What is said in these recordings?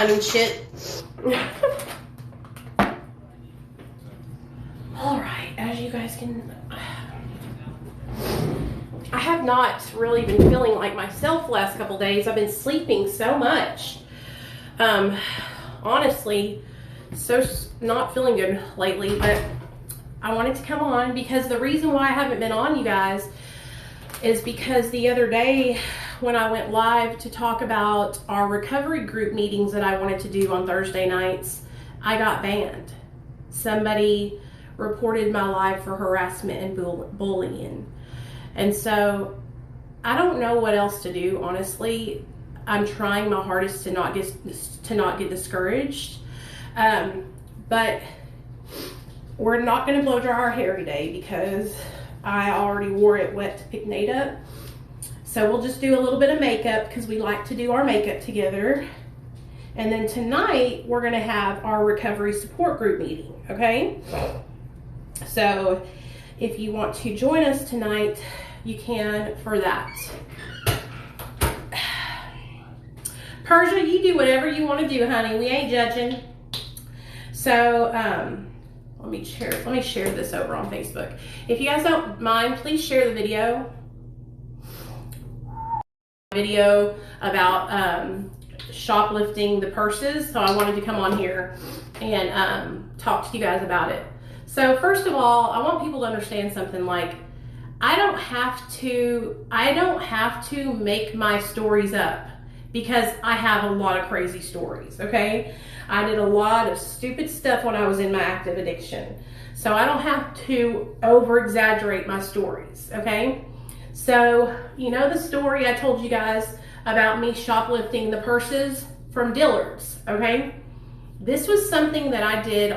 time and shit. All right, as you guys can, I have not really been feeling like myself the last couple days. I've been sleeping so much. Honestly, so not feeling good lately, but I wanted to come on because the reason why I haven't been on, you guys, is because the other day when I went live to talk about our recovery group meetings that I wanted to do on Thursday nights, I got banned. Somebody reported my live for harassment and bullying. And so I don't know what else to do, honestly. I'm trying my hardest to not get discouraged. But we're not going to blow dry our hair today because I already wore it wet to pick Nate up. So we'll just do a little bit of makeup because we like to do our makeup together. And then tonight we're going to have our recovery support group meeting, okay? So if you want to join us tonight, you can for that. Persia, you do whatever you want to do, honey. We ain't judging. So let me share this over on Facebook. If you guys don't mind, please share the video about shoplifting the purses. So I wanted to come on here and talk to you guys about it. So first of all, I want people to understand something. Like, I don't have to make my stories up because I have a lot of crazy stories, okay? I did a lot of stupid stuff when I was in my active addiction. So I don't have to over-exaggerate my stories, okay? So, you know the story I told you guys about me shoplifting the purses from Dillard's, okay? This was something that I did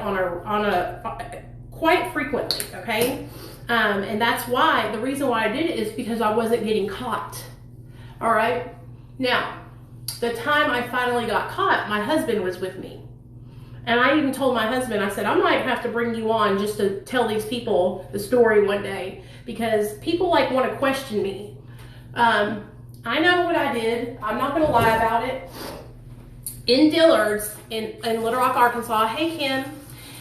quite frequently, okay? And that's why, the reason why I did it is because I wasn't getting caught, all right? Now, the time I finally got caught, my husband was with me. And I even told my husband, I said, I might have to bring you on just to tell these people the story one day because people like want to question me. I know what I did. I'm not going to lie about it. In Dillard's in Little Rock, Arkansas, hey Kim,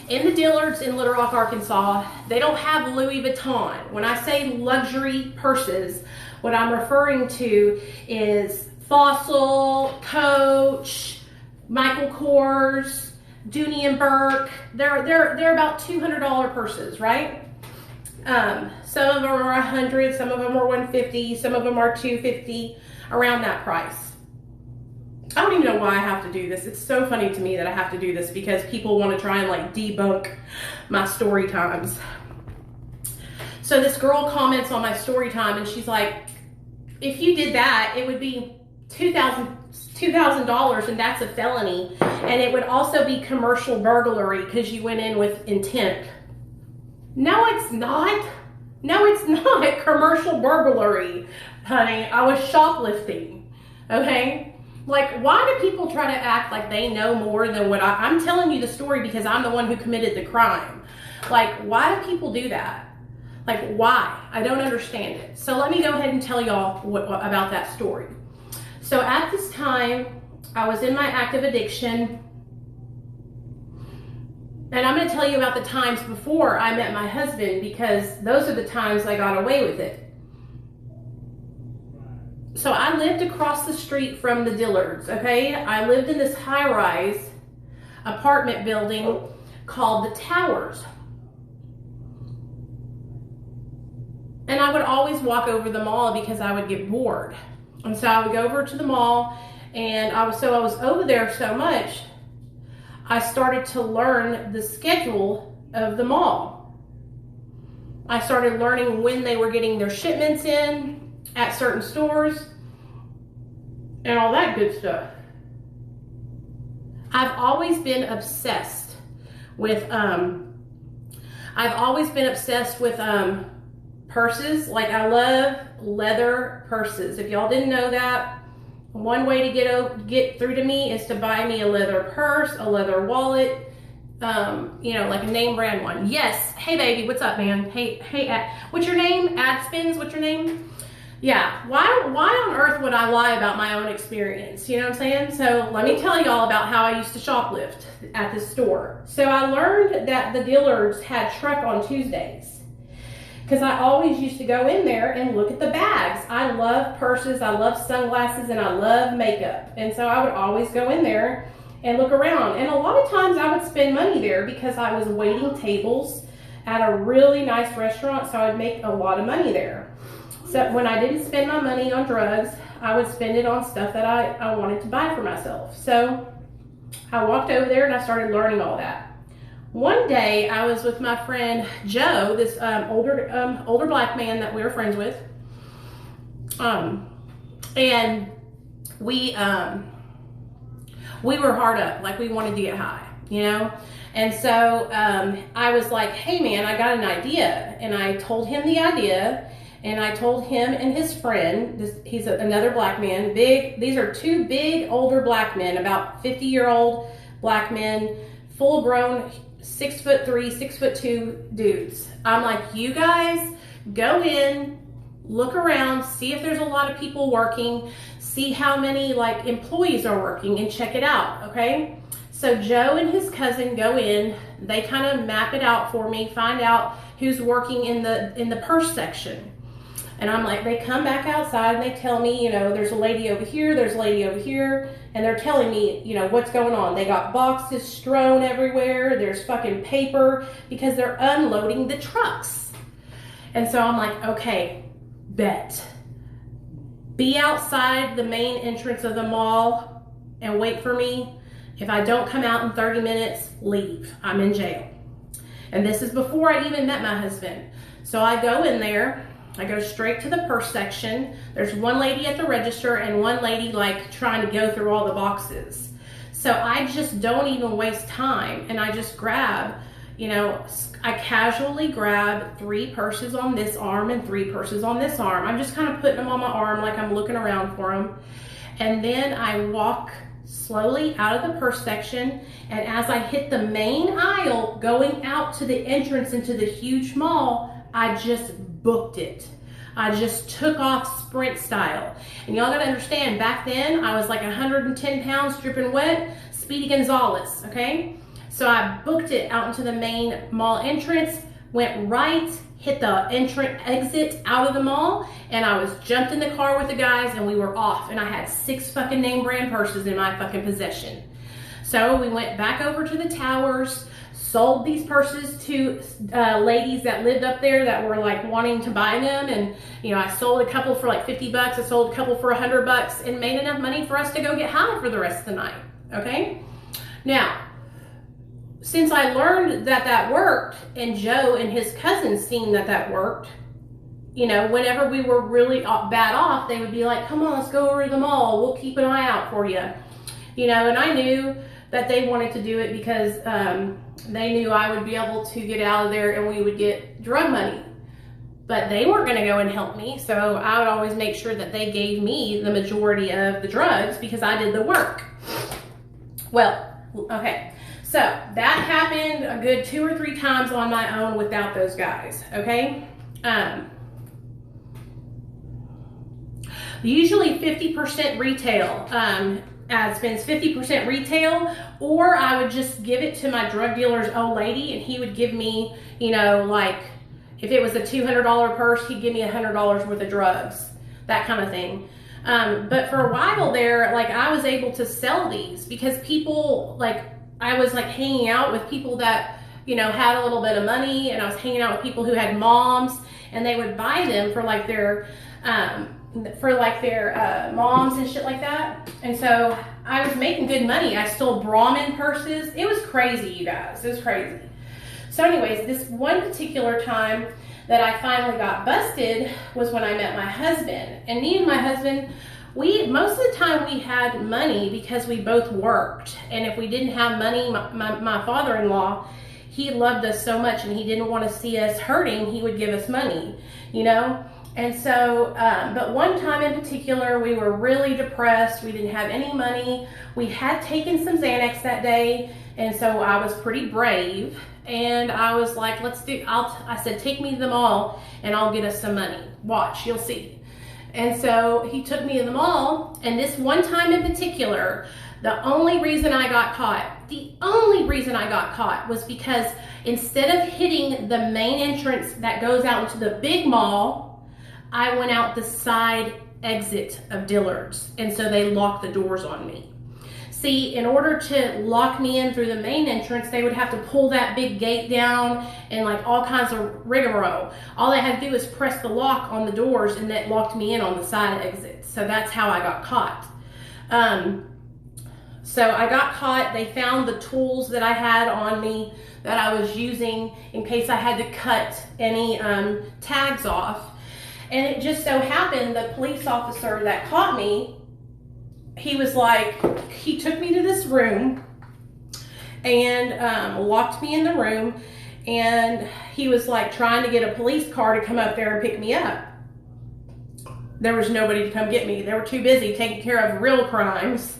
in the Dillard's in Little Rock, Arkansas, they don't have Louis Vuitton. When I say luxury purses, what I'm referring to is Fossil, Coach, Michael Kors, Dooney and Burke. They're about $200 purses, right? Some of them are $100, some of them are $150, some of them are $250, around that price. I don't even know why I have to do this. It's so funny to me that I have to do this because people want to try and like debunk my story times. So this girl comments on my story time and she's like, if you did that, it would be $2,000 and that's a felony. And it would also be commercial burglary because you went in with intent. No, it's not. No, it's not commercial burglary, honey. I was shoplifting, okay? Like, why do people try to act like they know more than what I'm telling you the story because I'm the one who committed the crime. Like, why do people do that? Like, why? I don't understand it. So let me go ahead and tell y'all about that story. So at this time, I was in my active addiction. And I'm going to tell you about the times before I met my husband because those are the times I got away with it. So I lived across the street from the Dillards, okay? I lived in this high-rise apartment building called the Towers. And I would always walk over the mall because I would get bored. And so I would go over to the mall and I was over there so much, I started to learn the schedule of the mall. I started learning when they were getting their shipments in at certain stores and all that good stuff. I've always been obsessed with purses. Like, I love leather purses. If y'all didn't know that, one way to get through to me is to buy me a leather purse, a leather wallet, you know, like a name brand one. Yes. Hey baby, what's up, man? Hey, what's your name? Ad Spins, what's your name? Yeah, why on earth would I lie about my own experience? You know what I'm saying? So let me tell y'all about how I used to shoplift at this store. So I learned that the dealers had truck on Tuesdays because I always used to go in there and look at the bags. I love purses, I love sunglasses, and I love makeup. And so I would always go in there and look around. And a lot of times I would spend money there because I was waiting tables at a really nice restaurant, so I'd make a lot of money there. So when I didn't spend my money on drugs, I would spend it on stuff that I wanted to buy for myself. So I walked over there and I started learning all that. One day I was with my friend Joe, this older black man that we were friends with. And we were hard up, like we wanted to get high, you know? And so I was like, hey man, I got an idea. And I told him the idea. And I told him and his friend, he's another black man, these are two big older black men, about 50-year-old black men, full grown, 6'3", 6'2" dudes. I'm like, you guys go in, look around, see if there's a lot of people working, see how many like employees are working, and check it out, okay? So Joe and his cousin go in, they kind of map it out for me, find out who's working in the purse section. And I'm like, they come back outside and they tell me, you know, there's a lady over here, there's a lady over here, and they're telling me, you know, what's going on. They got boxes strewn everywhere, there's fucking paper, because they're unloading the trucks. And so I'm like, okay, bet. Be outside the main entrance of the mall and wait for me. If I don't come out in 30 minutes, leave. I'm in jail. And this is before I even met my husband. So I go in there. I go straight to the purse section. There's one lady at the register and one lady like trying to go through all the boxes. So I just don't even waste time, and I just grab, you know, I casually grab 3 purses on this arm and 3 purses on this arm. I'm just kind of putting them on my arm like I'm looking around for them. And then I walk slowly out of the purse section, and as I hit the main aisle going out to the entrance into the huge mall, I just booked it. I just took off sprint style. And y'all gotta understand, back then I was like 110 pounds dripping wet, Speedy Gonzalez, okay? So I booked it out into the main mall entrance, went right, hit the exit out of the mall, and I was jumped in the car with the guys and we were off. And I had 6 fucking name brand purses in my fucking possession. So we went back over to the towers, sold these purses to ladies that lived up there that were like wanting to buy them. And, you know, I sold a couple for like 50 bucks. I sold a couple for 100 bucks and made enough money for us to go get high for the rest of the night. Okay. Now, since I learned that that worked, and Joe and his cousins seen that that worked, you know, whenever we were really bad off, they would be like, come on, let's go over to the mall. We'll keep an eye out for you. You know, and I knew that they wanted to do it because they knew I would be able to get out of there and we would get drug money. But they weren't going to go and help me, so I would always make sure that they gave me the majority of the drugs because I did the work. Well, okay, so that happened a good 2 or 3 times on my own without those guys, okay? Usually 50% retail. Ad spends 50% retail, or I would just give it to my drug dealer's old lady and he would give me, you know, like if it was a $200 purse, he'd give me $100 worth of drugs, that kind of thing. But for a while there, like I was able to sell these because people, like I was like hanging out with people that, you know, had a little bit of money, and I was hanging out with people who had moms, and they would buy them for like their moms and shit like that. And so I was making good money. I stole Brahmin purses. It was crazy, you guys. It was crazy. So anyways, this one particular time that I finally got busted was when I met my husband. And me and my husband, most of the time we had money because we both worked. And if we didn't have money, my father-in-law, he loved us so much and he didn't want to see us hurting, he would give us money, you know? And so, but one time in particular, we were really depressed. We didn't have any money. We had taken some Xanax that day. And so I was pretty brave. And I was like, I said, take me to the mall and I'll get us some money. Watch, you'll see. And so he took me to the mall, and this one time in particular, the only reason I got caught was because instead of hitting the main entrance that goes out into the big mall, I went out the side exit of Dillard's, and so they locked the doors on me. See, in order to lock me in through the main entrance, they would have to pull that big gate down and like all kinds of rigmarole. All they had to do was press the lock on the doors, and that locked me in on the side exit. So that's how I got caught. So I got caught. They found the tools that I had on me that I was using in case I had to cut any tags off. And it just so happened the police officer that caught me, he was like, he took me to this room and locked me in the room, and he was like trying to get a police car to come up there and pick me up. There was nobody to come get me. They were too busy taking care of real crimes.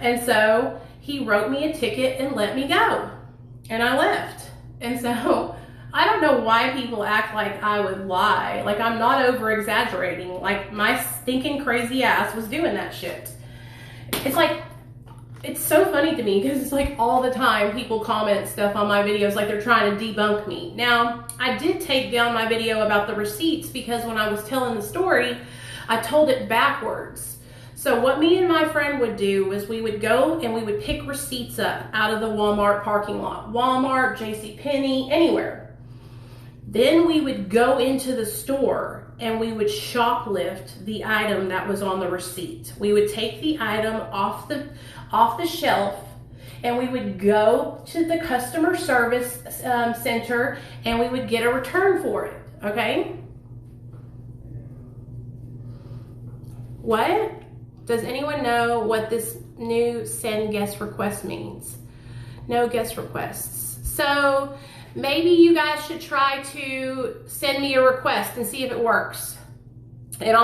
And so he wrote me a ticket and let me go. And I left. And so I don't know why people act like I would lie. Like, I'm not over exaggerating. Like, my stinking crazy ass was doing that shit. It's like, it's so funny to me because it's like all the time people comment stuff on my videos like they're trying to debunk me. Now, I did take down my video about the receipts because when I was telling the story, I told it backwards. So what me and my friend would do was we would go and we would pick receipts up out of the Walmart parking lot. Walmart, JCPenney, anywhere. Then we would go into the store and we would shoplift the item that was on the receipt. We would take the item off the shelf, and we would go to the customer service center and we would get a return for it, okay? What? Does anyone know what this new send guest request means? No guest requests. So maybe you guys should try to send me a request and see if it works. And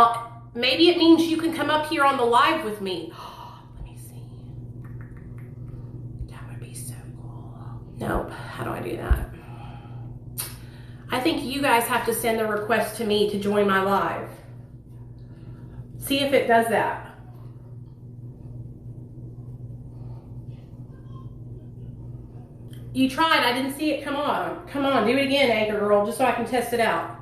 maybe it means you can come up here on the live with me. Let me see. That would be so cool. Nope. How do I do that? I think you guys have to send the request to me to join my live. See if it does that. You tried, I didn't see it come on. Come on, do it again, Anchor Girl, just so I can test it out.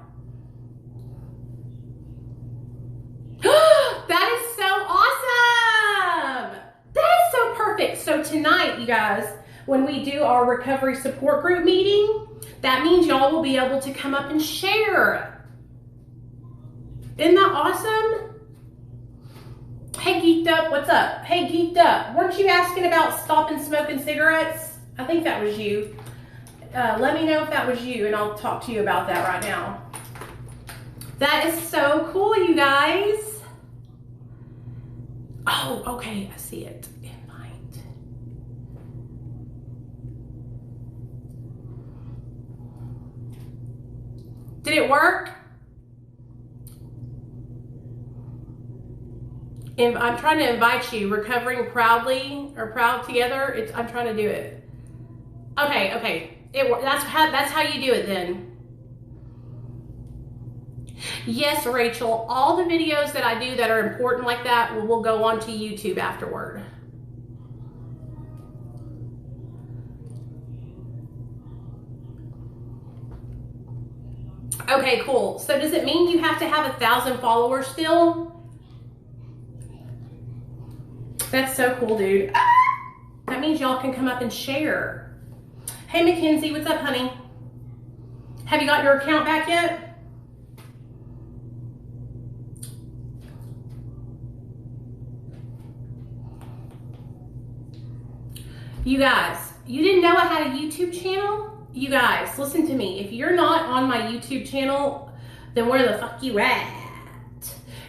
That is so awesome! That is so perfect. So tonight, you guys, when we do our recovery support group meeting, that means y'all will be able to come up and share. Isn't that awesome? Hey, Geeked Up, what's up? Hey, Geeked Up, weren't you asking about stopping smoking cigarettes? I think that was you. Let me know if that was you, and I'll talk to you about that right now. That is so cool, you guys. Oh, okay, I see it. Invite. Did it work? I'm trying to invite you. Recovering proudly or proud together. I'm trying to do it. Okay. That's how you do it then. Yes, Rachel. All the videos that I do that are important like that will go onto YouTube afterward. Okay, cool. So does it mean you have to have 1,000 followers still? That's so cool, dude. That means y'all can come up and share. Hey, Mackenzie, what's up, honey? Have you got your account back yet? You guys, you didn't know I had a YouTube channel? You guys, listen to me. If you're not on my YouTube channel, then where the fuck you at?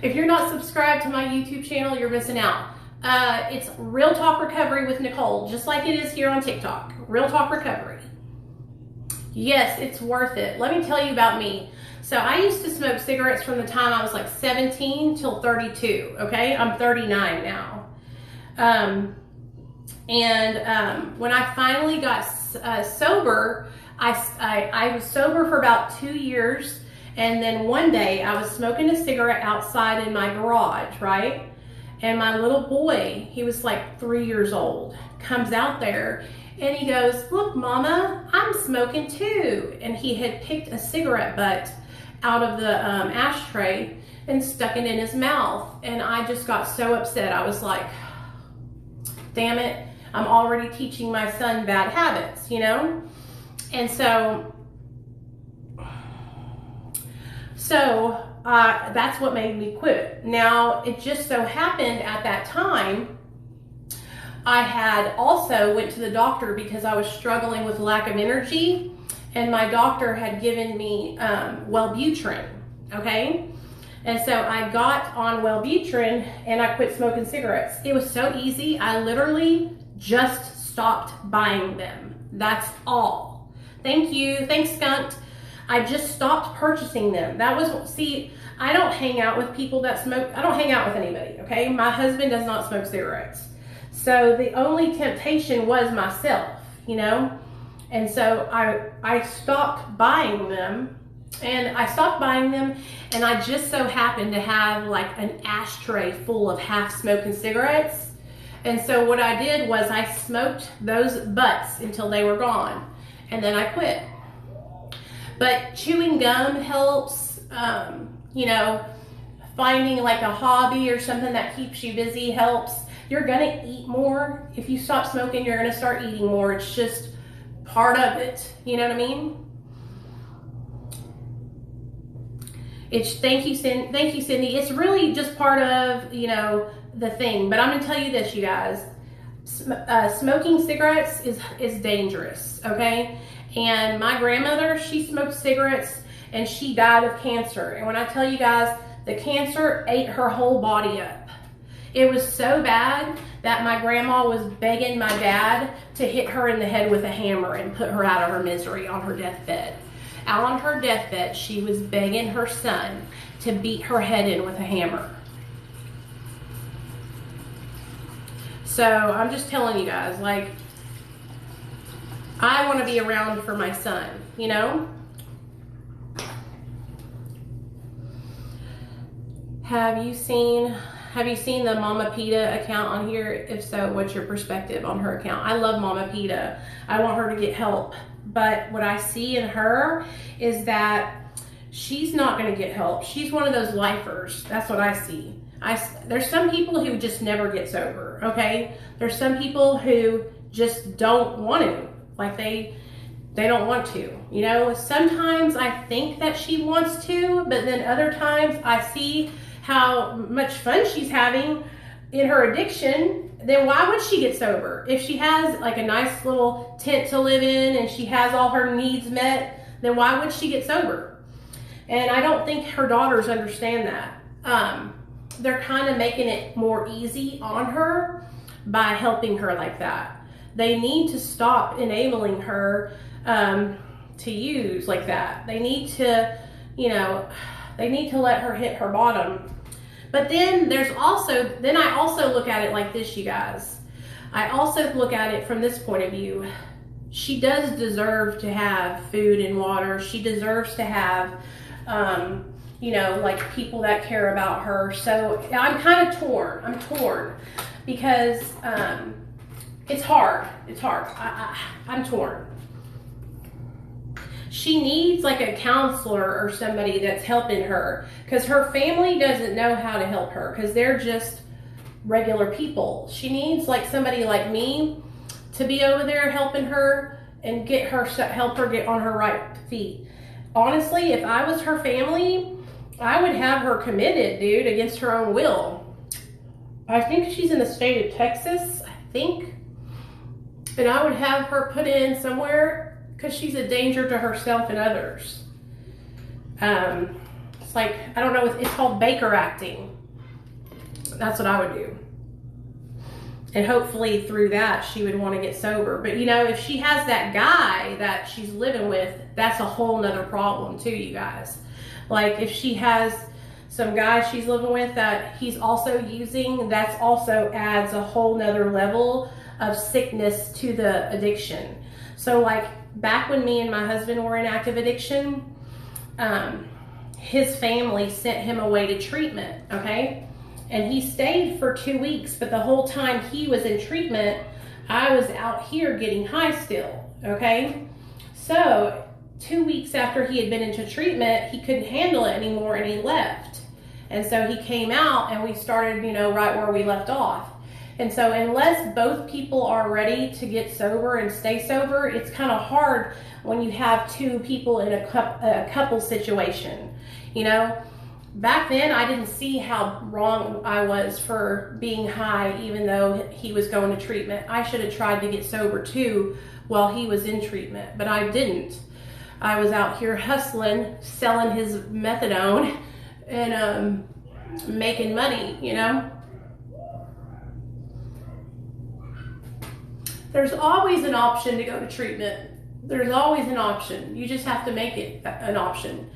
If you're not subscribed to my YouTube channel, you're missing out. It's Real Talk Recovery with Nicole, just like it is here on TikTok. Real Talk Recovery. Yes, it's worth it. Let me tell you about me. So I used to smoke cigarettes from the time I was like 17 till 32, okay? I'm 39 now. When I finally got sober, I was sober for about 2 years, And then one day I was smoking a cigarette outside in my garage, right? And my little boy, he was like 3 years old, comes out there and he goes, "Look, Mama, I'm smoking too." And he had picked a cigarette butt out of the ashtray and stuck it in his mouth. And I just got so upset. I was like, damn it, I'm already teaching my son bad habits, you know? And so that's what made me quit. Now, it just so happened at that time, I had also went to the doctor because I was struggling with lack of energy, and my doctor had given me Wellbutrin, okay? And so I got on Wellbutrin and I quit smoking cigarettes. It was so easy. I literally just stopped buying them. That's all. Thank you. Thanks, Skunt. I just stopped purchasing them. That was, see, I don't hang out with people that smoke. I don't hang out with anybody, okay? My husband does not smoke cigarettes. So the only temptation was myself, you know? And so I stopped buying them. And I stopped buying them, and I just so happened to have like an ashtray full of half-smoking cigarettes. And so what I did was I smoked those butts until they were gone, and then I quit. But chewing gum helps, you know, finding like a hobby or something that keeps you busy helps. You're gonna eat more. If you stop smoking, you're gonna start eating more. It's just part of it, you know what I mean? Thank you, Cindy. It's really just part of, you know, the thing. But I'm gonna tell you this, you guys. Smoking cigarettes is dangerous, okay? And my grandmother, she smoked cigarettes and she died of cancer. And when I tell you guys, the cancer ate her whole body up. It was so bad that my grandma was begging my dad to hit her in the head with a hammer and put her out of her misery on her deathbed. Out on her deathbed, she was begging her son to beat her head in with a hammer. So I'm just telling you guys, like, I want to be around for my son, you know? Have you seen the Mama Peta account on here? If so, what's your perspective on her account? I love Mama Peta. I want her to get help. But what I see in her is that she's not going to get help. She's one of those lifers. That's what I see. There's some people who just never get sober, okay? There's some people who just don't want to. Like they don't want to. You know, sometimes I think that she wants to, but then other times I see how much fun she's having in her addiction. Then why would she get sober? If she has like a nice little tent to live in and she has all her needs met, then why would she get sober? And I don't think her daughters understand that. They're kind of making it more easy on her by helping her like that. They need to stop enabling her to use like that. They need to, you know, they need to let her hit her bottom. But then I also look at it like this, you guys. I also look at it from this point of view. She does deserve to have food and water. She deserves to have, you know, like people that care about her. So I'm kind of torn. I'm torn because it's hard. It's hard. I'm torn. She needs like a counselor or somebody that's helping her, because her family doesn't know how to help her because they're just regular people. She needs like somebody like me to be over there helping her and help her get on her right feet. Honestly, if I was her family, I would have her committed, dude, against her own will. I think she's in the state of Texas, I think. And I would have her put in somewhere because she's a danger to herself and others. It's like, I don't know, it's called Baker acting. That's what I would do. And hopefully through that, she would want to get sober. But you know, if she has that guy that she's living with, that's a whole nother problem too, you guys. Like if she has some guy she's living with that he's also using, that's also adds a whole nother level of sickness to the addiction. So like back when me and my husband were in active addiction, his family sent him away to treatment, okay? And he stayed for 2 weeks, but the whole time he was in treatment, I was out here getting high still, okay? So 2 weeks after he had been into treatment, he couldn't handle it anymore and he left. And so he came out and we started, you know, right where we left off. And so unless both people are ready to get sober and stay sober, it's kind of hard when you have two people in a couple situation, you know? Back then, I didn't see how wrong I was for being high, even though he was going to treatment. I should have tried to get sober too while he was in treatment, but I didn't. I was out here hustling, selling his methadone, and making money, you know? There's always an option to go to treatment. There's always an option. You just have to make it an option.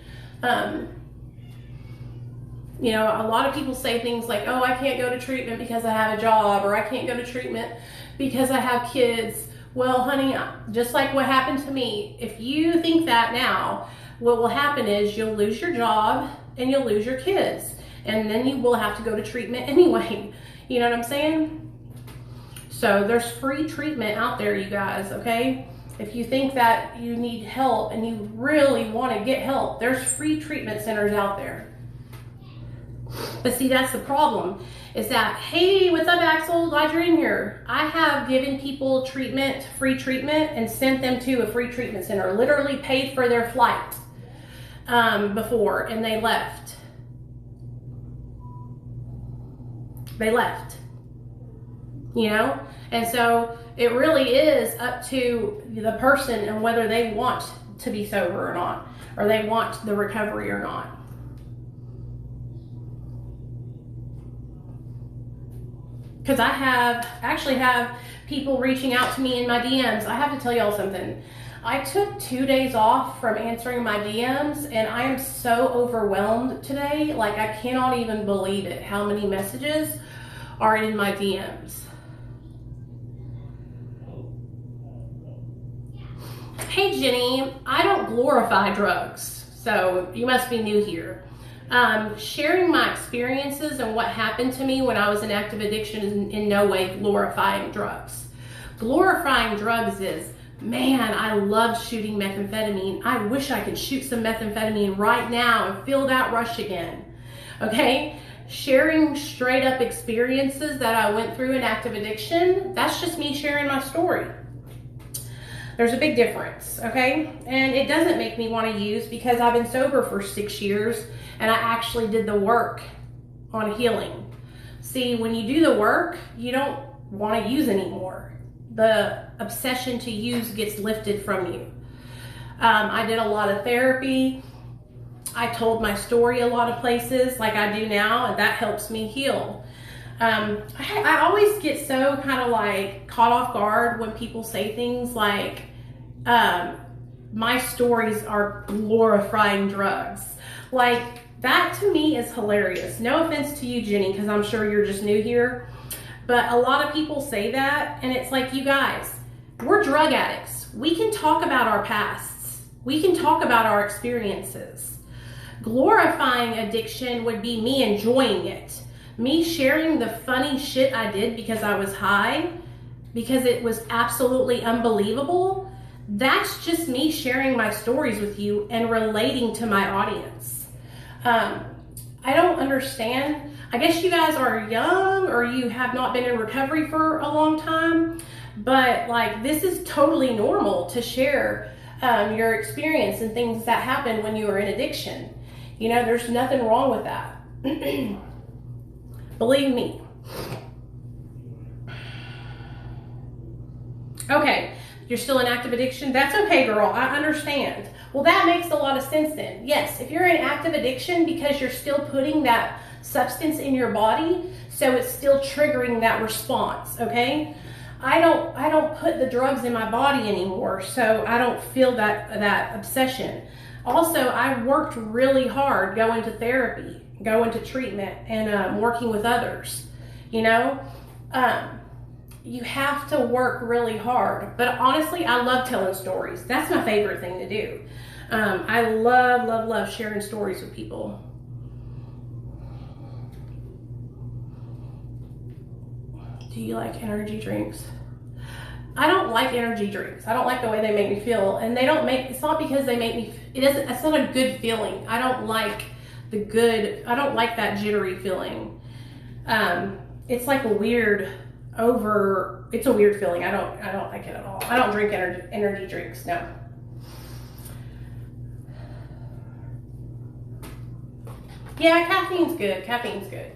You know, a lot of people say things like, oh, I can't go to treatment because I have a job, or I can't go to treatment because I have kids. Well, honey, just like what happened to me, if you think that now, what will happen is you'll lose your job and you'll lose your kids. And then you will have to go to treatment anyway. You know what I'm saying? So there's free treatment out there, you guys, okay? If you think that you need help and you really want to get help, there's free treatment centers out there. But see, that's the problem, is that, hey, what's up, Axel? Glad you're in here. I have given people treatment, free treatment, and sent them to a free treatment center, literally paid for their flight before, and they left. They left, you know? And so it really is up to the person and whether they want to be sober or not, or they want the recovery or not. Because I actually have people reaching out to me in my DMs. I have to tell y'all something. I took 2 days off from answering my DMs, and I am so overwhelmed today. Like, I cannot even believe it, how many messages are in my DMs. Hey, Jenny, I don't glorify drugs, so you must be new here. Sharing my experiences and what happened to me when I was in active addiction is in no way glorifying drugs. Glorifying drugs is, man, I love shooting methamphetamine. I wish I could shoot some methamphetamine right now and feel that rush again. Okay? Sharing straight up experiences that I went through in active addiction, that's just me sharing my story. There's a big difference, okay? And it doesn't make me want to use because I've been sober for 6 years and I actually did the work on healing. See, when you do the work, you don't want to use anymore. The obsession to use gets lifted from you. I did a lot of therapy. I told my story a lot of places like I do now, and that helps me heal. I always get so kind of like caught off guard when people say things like, my stories are glorifying drugs. Like, that to me is hilarious. No offense to you, Jenny, because I'm sure you're just new here. But a lot of people say that, and it's like, you guys, we're drug addicts. We can talk about our pasts. We can talk about our experiences. Glorifying addiction would be me enjoying it. Me sharing the funny shit I did because I was high, because it was absolutely unbelievable. That's just me sharing my stories with you and relating to my audience. I don't understand. I guess you guys are young or you have not been in recovery for a long time, but like, this is totally normal to share your experience and things that happen when you are in addiction. You know, there's nothing wrong with that. Believe me. Okay, you're still in active addiction? That's okay, girl, I understand. Well, that makes a lot of sense then. Yes, if you're in active addiction because you're still putting that substance in your body, so it's still triggering that response, okay? I don't put the drugs in my body anymore, so I don't feel that obsession. Also, I worked really hard going to therapy, going to treatment, and working with others, you know? You have to work really hard. But honestly, I love telling stories. That's my favorite thing to do. I love, love, love sharing stories with people. Do you like energy drinks? I don't like energy drinks. I don't like the way they make me feel. And they don't make, it's not because they make me, it's not a good feeling. I don't like that jittery feeling. It's like a weird it's a weird feeling. I don't like it at all. I don't drink energy drinks, no. Yeah, caffeine's good.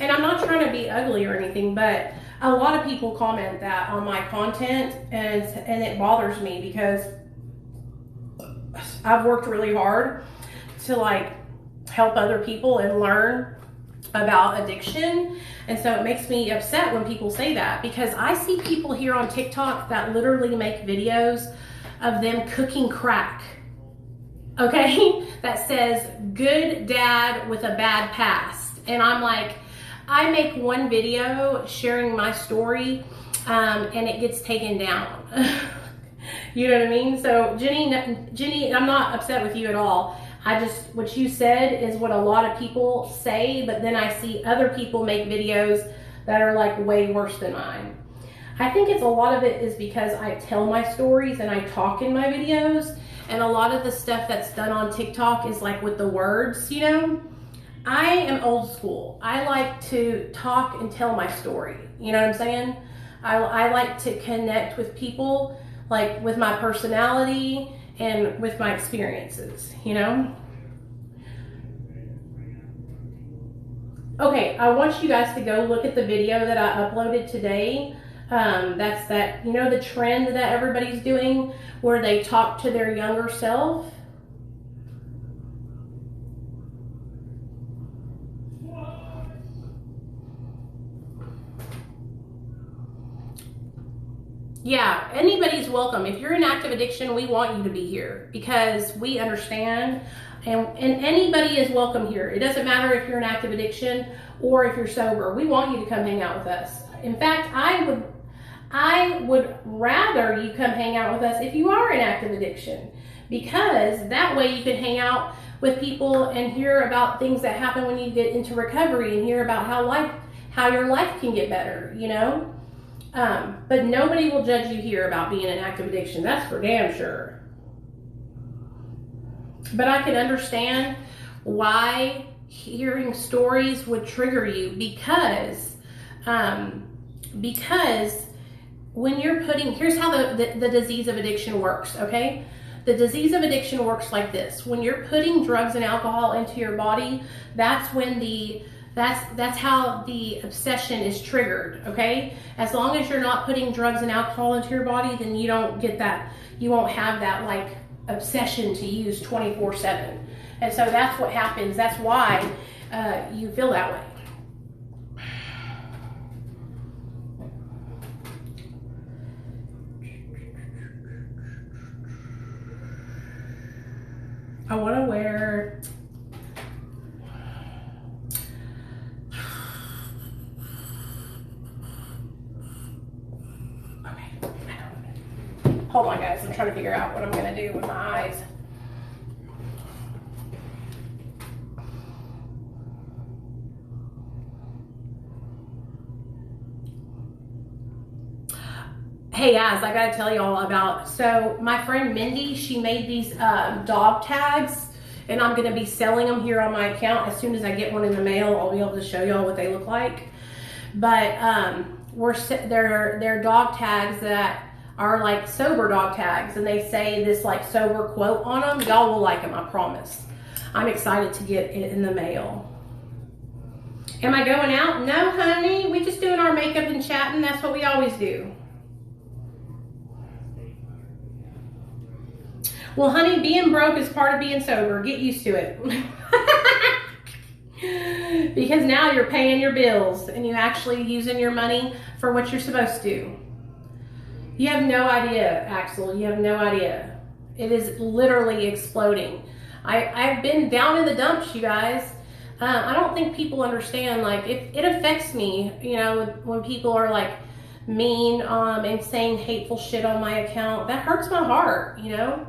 And I'm not trying to be ugly or anything, but a lot of people comment that on my content, and it bothers me because I've worked really hard to like help other people and learn about addiction. And so it makes me upset when people say that, because I see people here on TikTok that literally make videos of them cooking crack. Okay? That says, good dad with a bad past. And I'm like, I make one video sharing my story, and it gets taken down. You know what I mean? So Jenny, I'm not upset with you at all. What you said is what a lot of people say, but then I see other people make videos that are like way worse than mine. I think a lot of it is because I tell my stories and I talk in my videos, and a lot of the stuff that's done on TikTok is like with the words, you know? I am old school. I like to talk and tell my story. You know what I'm saying? I like to connect with people, like with my personality and with my experiences, you know? Okay, I want you guys to go look at the video that I uploaded today. That's that, you know, the trend that everybody's doing where they talk to their younger self. Yeah, anybody's welcome. If you're in active addiction, we want you to be here because we understand, and anybody is welcome here. It doesn't matter if you're in active addiction or if you're sober. We want you to come hang out with us. In fact, I would rather you come hang out with us if you are in active addiction, because that way you can hang out with people and hear about things that happen when you get into recovery and hear about how your life can get better, you know? But nobody will judge you here about being in active addiction. That's for damn sure. But I can understand why hearing stories would trigger you, because when you're here's how the disease of addiction works, okay? The disease of addiction works like this. When you're putting drugs and alcohol into your body, that's how the obsession is triggered, okay? As long as you're not putting drugs and alcohol into your body, then you don't get that, you won't have that like obsession to use 24/7. And so that's what happens. That's why you feel that way. I want to wear hold on guys, I'm trying to figure out what I'm going to do with my eyes. Hey guys, I gotta tell y'all about, so my friend Mindy, she made these dog tags, and I'm gonna be selling them here on my account. As soon as I get one in the mail, I'll be able to show y'all what they look like. But they're dog tags that are like sober dog tags, and they say this like sober quote on them. Y'all will like them, I promise. I'm excited to get it in the mail. Am I going out? No, honey, we just doing our makeup and chatting. That's what we always do. Well, honey, being broke is part of being sober. Get used to it. Because now you're paying your bills and you're actually using your money for what you're supposed to. You have no idea, Axel. You have no idea. It is literally exploding. I've been down in the dumps, you guys. I don't think people understand, like, it affects me, you know, when people are like mean and saying hateful shit on my account. That hurts my heart, you know.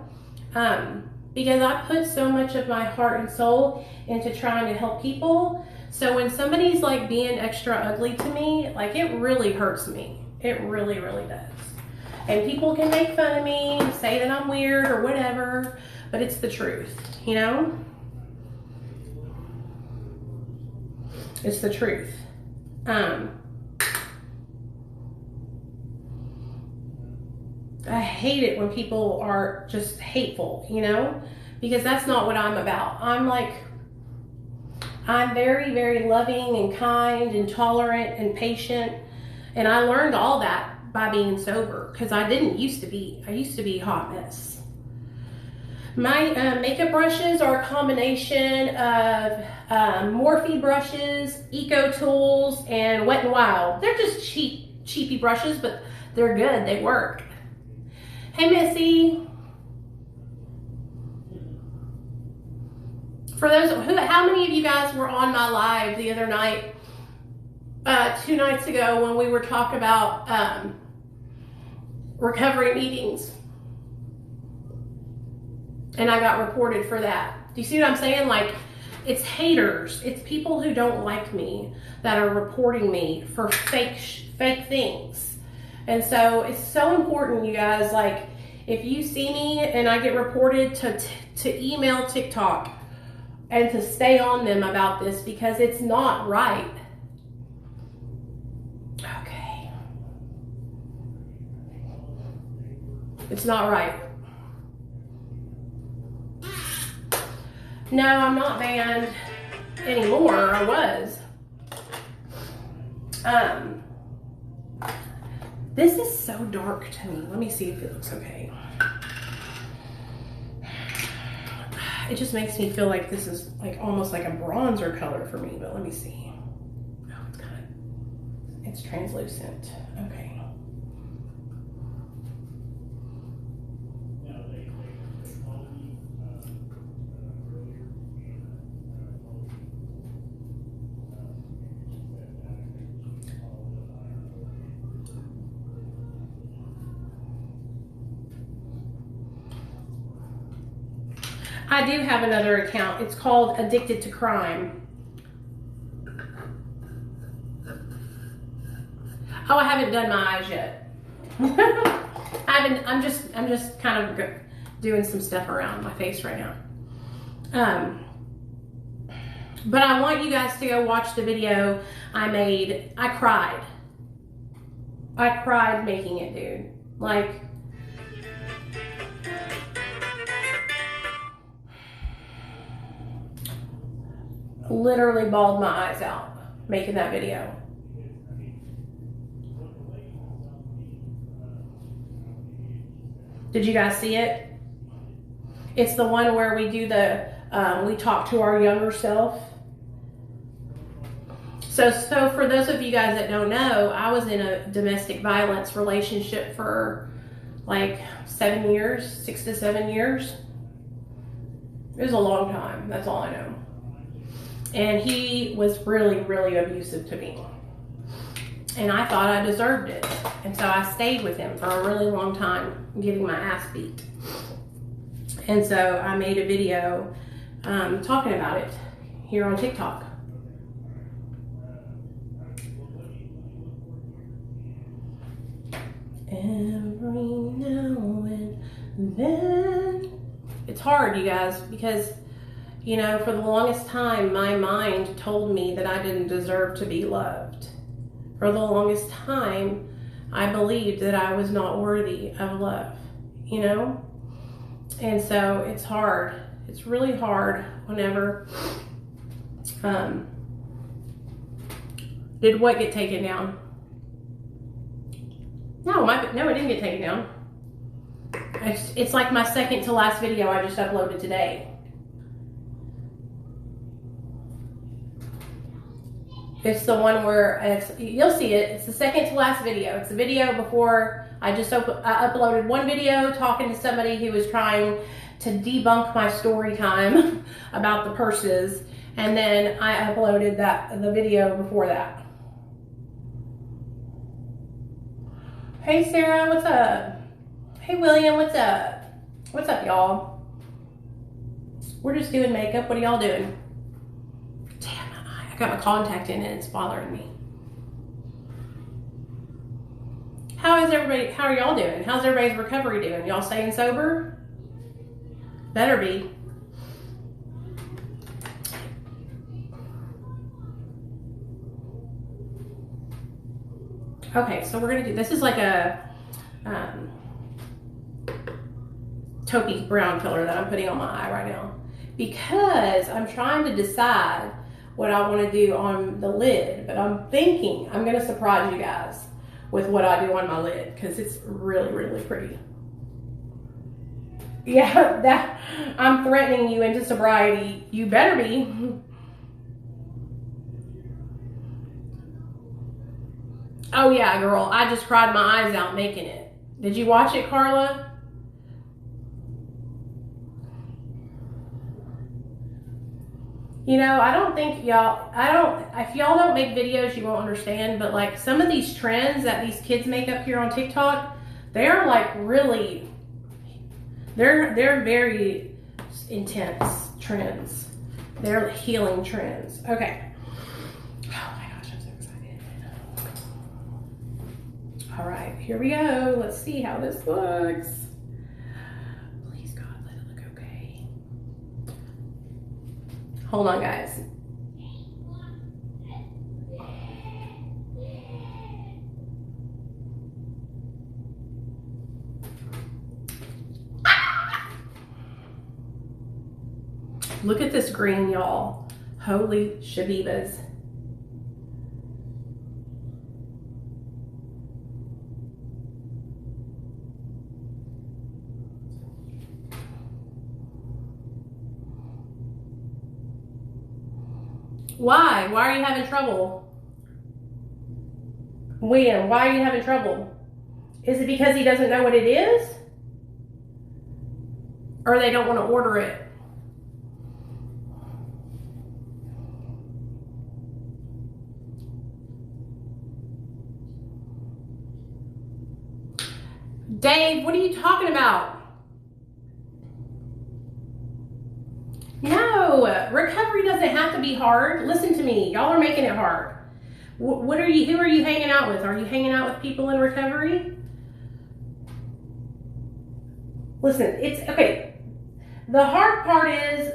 because I put so much of my heart and soul into trying to help people. So when somebody's like being extra ugly to me, like it really hurts me. It really, really does. And people can make fun of me, say that I'm weird or whatever, but it's the truth, you know? It's the truth. I hate it when people are just hateful, you know, because that's not what I'm about. I'm very, very loving and kind and tolerant and patient. And I learned all that by being sober, because I used to be a hot mess. My makeup brushes are a combination of Morphe brushes, Eco Tools, and Wet n Wild. They're just cheapy brushes, but they're good, they work. Hey, Missy. For those how many of you guys were on my live the other night, 2 nights ago, when we were talking about recovery meetings? And I got reported for that. Do you see what I'm saying? Like, it's haters. It's people who don't like me that are reporting me for fake things. And so it's so important, you guys, like, if you see me and I get reported, to email TikTok and to stay on them about this, because it's not right. Okay. It's not right. No, I'm not banned anymore. I was. This is so dark to me. Let me see if it looks okay. It just makes me feel like this is like almost like a bronzer color for me, but let me see. Oh, it's translucent. Okay. I do have another account. It's called Addicted to Crime. Oh, I haven't done my eyes yet. I'm just kind of doing some stuff around my face right now. But I want you guys to go watch the video I made. I cried making it, dude. Like, literally bawled my eyes out making that video. Did you guys see it? It's the one where we do we talk to our younger self. So for those of you guys that don't know, I was in a domestic violence relationship for like 7 years, 6 to 7 years. It was a long time, that's all I know. And he was really, really abusive to me. And I thought I deserved it. And so I stayed with him for a really long time, getting my ass beat. And so I made a video talking about it here on TikTok. Every now and then. It's hard, you guys, because, you know, for the longest time, my mind told me that I didn't deserve to be loved. For the longest time, I believed that I was not worthy of love, you know? And so it's hard. It's really hard whenever, did what get taken down? No, it didn't get taken down. It's like my second to last video I just uploaded today. It's the one where you'll see it. It's the second to last video. It's the video before I just I uploaded one video talking to somebody who was trying to debunk my story time about the purses, and then I uploaded the video before that. Hey Sarah, what's up? Hey William, what's up? What's up, y'all? We're just doing makeup. What are y'all doing? Damn, my eye. I got my contact in and it's bothering me. How are y'all doing? How's everybody's recovery doing? Y'all staying sober? Better be. Okay, so we're gonna do, this is like a taupey brown color that I'm putting on my eye right now, because I'm trying to decide what I want to do on the lid, but I'm thinking I'm gonna surprise you guys with what I do on my lid, because it's really, really pretty. Yeah, that I'm threatening you into sobriety. You better be. Oh yeah, girl, I just cried my eyes out making it. Did you watch it, Carla? You know, I don't think y'all, if y'all don't make videos, you won't understand, but like some of these trends that these kids make up here on TikTok, they are like really, they're very intense trends. They're healing trends. Okay. All right, here we go. Let's see how this looks. Please, God, let it look okay. Hold on, guys. Look at this green, y'all. Holy shabibas. Why? Why are you having trouble? William, why are you having trouble? Is it because he doesn't know what it is? Or they don't want to order it? Dave, what are you talking about? No, recovery doesn't have to be hard. Listen to me. Y'all are making it hard. Who are you hanging out with? Are you hanging out with people in recovery? Listen, it's okay. The hard part is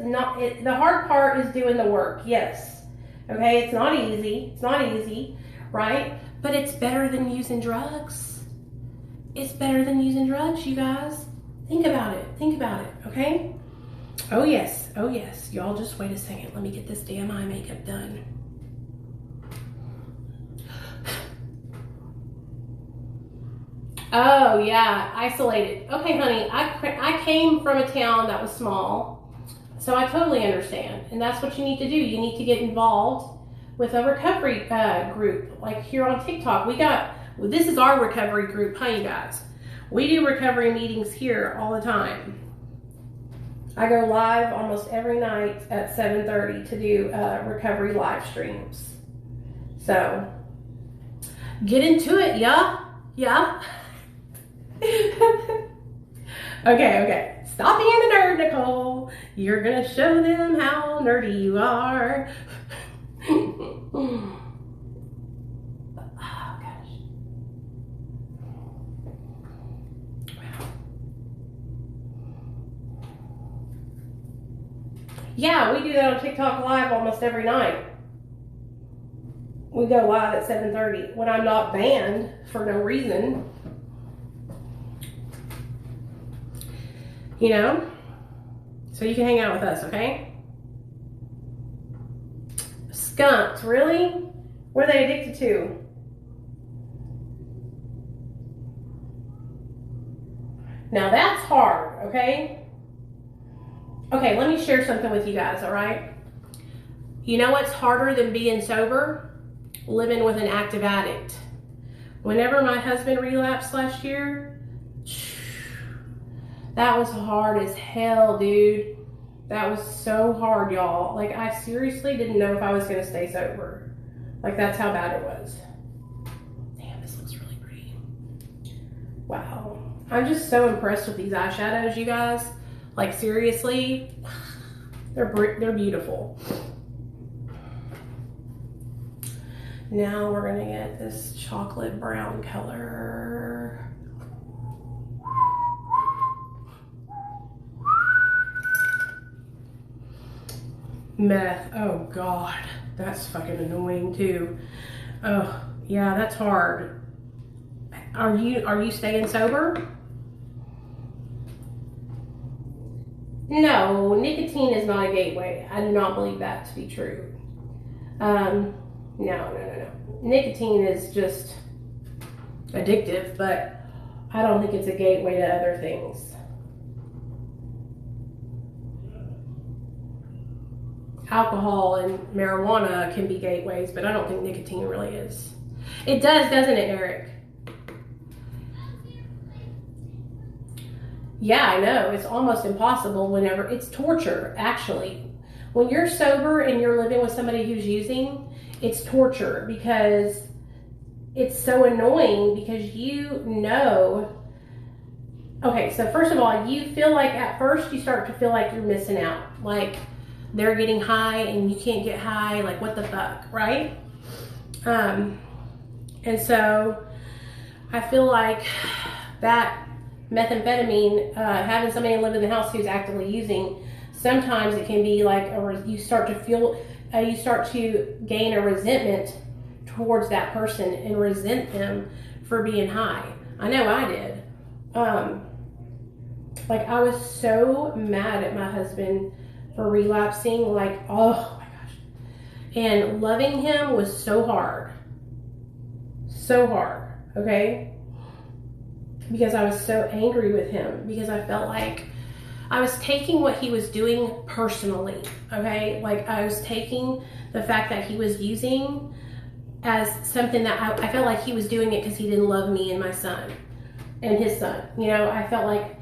doing the work. Yes. Okay, it's not easy. It's not easy, right? But it's better than using drugs. It's better than using drugs, you guys. Think about it. Think about it, okay? Oh yes, oh yes. Y'all just wait a second. Let me get this damn eye makeup done. Oh yeah, isolated. Okay, honey, I came from a town that was small, so I totally understand. And that's what you need to do. You need to get involved with a recovery group. Like here on TikTok, this is our recovery group, huh, you guys? We do recovery meetings here all the time. I go live almost every night at 7:30 to do recovery live streams. So get into it, yeah? Yeah? Okay. Stop being a nerd, Nicole. You're gonna show them how nerdy you are. Oh, gosh. Wow. Yeah, we do that on TikTok live almost every night. We go live at 7:30 when I'm not banned for no reason. You know? So you can hang out with us, okay? Skunks, really? What are they addicted to? Now that's hard, okay? Okay, let me share something with you guys, all right? You know what's harder than being sober? Living with an active addict. Whenever my husband relapsed last year, that was hard as hell, dude. That was so hard, y'all. Like, I seriously didn't know if I was gonna stay sober. Like, that's how bad it was. Damn, this looks really pretty. Wow. I'm just so impressed with these eyeshadows, you guys. Like, seriously. They're beautiful. Now we're gonna get this chocolate brown color. Meth. Oh God, that's fucking annoying too. Oh yeah, that's hard. Are you staying sober? No, nicotine is not a gateway. I do not believe that to be true. No. Nicotine is just addictive, but I don't think it's a gateway to other things. Alcohol and marijuana can be gateways, but I don't think nicotine really is. It does, doesn't it, Eric? Yeah, I know. It's almost impossible whenever it's torture, actually. When you're sober and you're living with somebody who's using, it's torture because it's so annoying because you know. Okay, so first of all, you feel like at first you start to feel like you're missing out. Like they're getting high and you can't get high. Like what the fuck, right? And so I feel like that methamphetamine, having somebody live in the house who's actively using, sometimes it can be like you start to gain a resentment towards that person and resent them for being high. I know I did. Like I was so mad at my husband for relapsing, like, oh my gosh. And loving him was so hard. So hard, okay? Because I was so angry with him because I felt like I was taking what he was doing personally, okay? Like I was taking the fact that he was using as something that I felt like he was doing it because he didn't love me and my son and his son. You know, I felt like,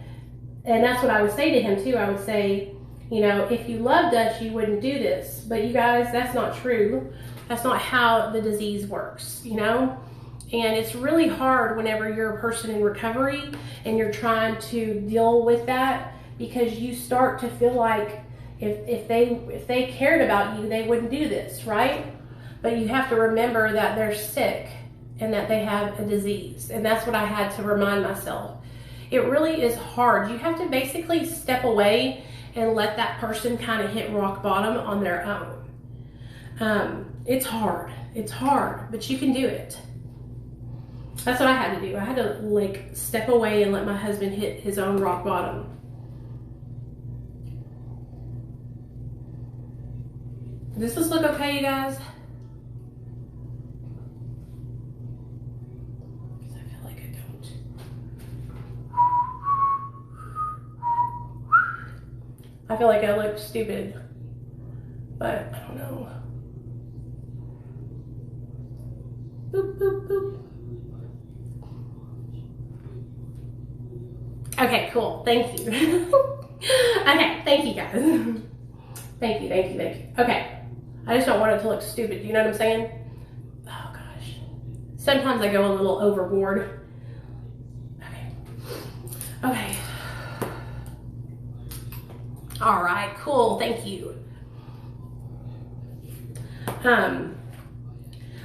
and that's what I would say to him too. I would say, you know, if you loved us, you wouldn't do this. But you guys, that's not true. That's not how the disease works, you know? And it's really hard whenever you're a person in recovery and you're trying to deal with that because you start to feel like if they cared about you, they wouldn't do this, right? But you have to remember that they're sick and that they have a disease. And that's what I had to remind myself. It really is hard. You have to basically step away and let that person kind of hit rock bottom on their own. It's hard, but you can do it. That's what I had to do. I had to like step away and let my husband hit his own rock bottom. Does this look okay, you guys? Because I feel like I don't. I feel like I look stupid, but I don't know. Boop, boop, boop. Okay, cool. Thank you. Okay, thank you guys. Thank you. Okay, I just don't want it to look stupid. You know what I'm saying? Oh gosh. Sometimes I go a little overboard. Okay. All right, cool. Thank you.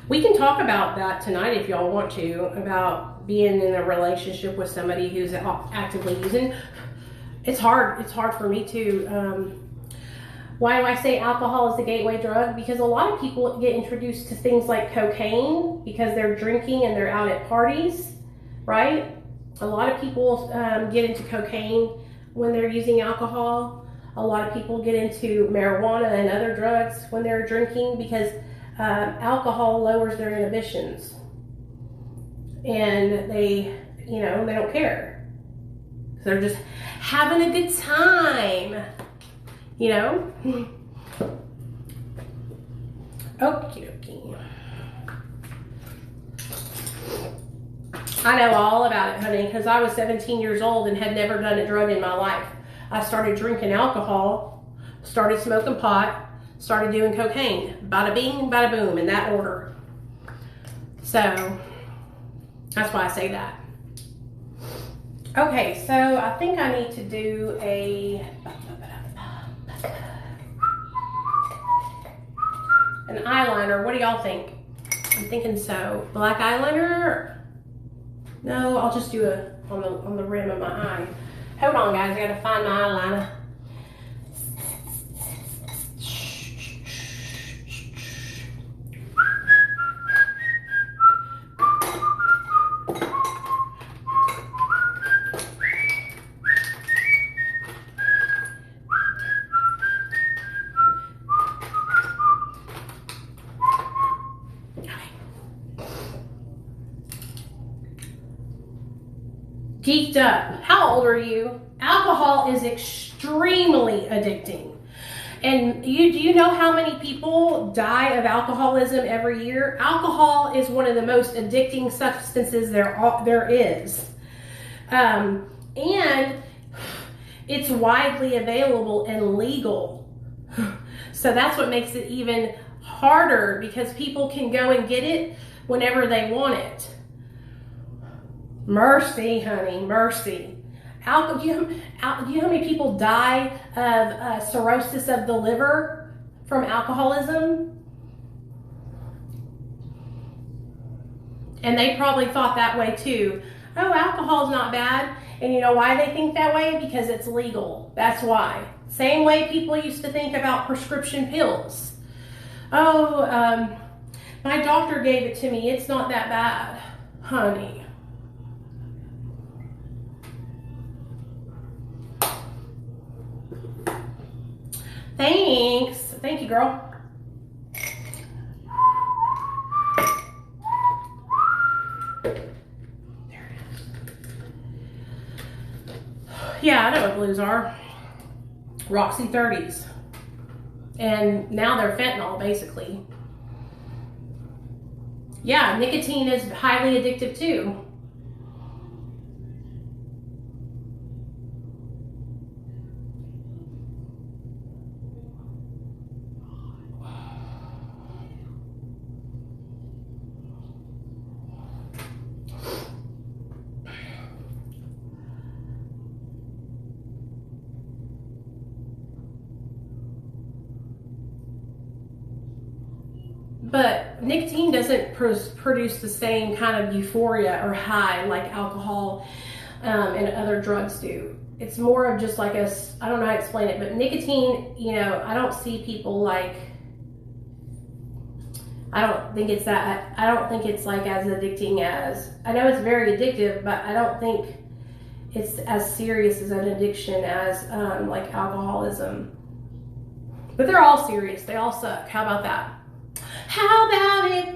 We can talk about that tonight if y'all want to, about being in a relationship with somebody who's actively using. It's hard for me too. Why do I say alcohol is the gateway drug? Because a lot of people get introduced to things like cocaine because they're drinking and they're out at parties, right? A lot of people get into cocaine when they're using alcohol. A lot of people get into marijuana and other drugs when they're drinking because alcohol lowers their inhibitions. And they don't care. They're just having a good time, you know? Okie dokie. I know all about it, honey, because I was 17 years old and had never done a drug in my life. I started drinking alcohol, started smoking pot, started doing cocaine. Bada bing, bada boom, in that order. So, that's why I say that. Okay, so I think I need to do a an eyeliner. What do y'all think? I'm thinking so. Black eyeliner? No, I'll just do a on the rim of my eye. Hold on, guys. I gotta find my eyeliner. Geeked up. How old are you? Alcohol is extremely addicting. And do you know how many people die of alcoholism every year? Alcohol is one of the most addicting substances there is. And it's widely available and legal. So that's what makes it even harder, because people can go and get it whenever they want it. Mercy, honey, mercy. Do you know how many people die of cirrhosis of the liver from alcoholism? And they probably thought that way too. Oh, alcohol's not bad. And you know why they think that way? Because it's legal. That's why. Same way people used to think about prescription pills. Oh, my doctor gave it to me. It's not that bad. Honey. Thanks. Thank you, girl. There it is. Yeah, I know what blues are. Roxy 30s. And now they're fentanyl, basically. Yeah, nicotine is highly addictive too. But nicotine doesn't produce the same kind of euphoria or high like alcohol and other drugs do. It's more of just like I don't know how to explain it, but nicotine, you know, I don't see people like, I don't think it's like as addicting as, I know it's very addictive, but I don't think it's as serious as an addiction as like alcoholism. But they're all serious. They all suck. How about that? How about it?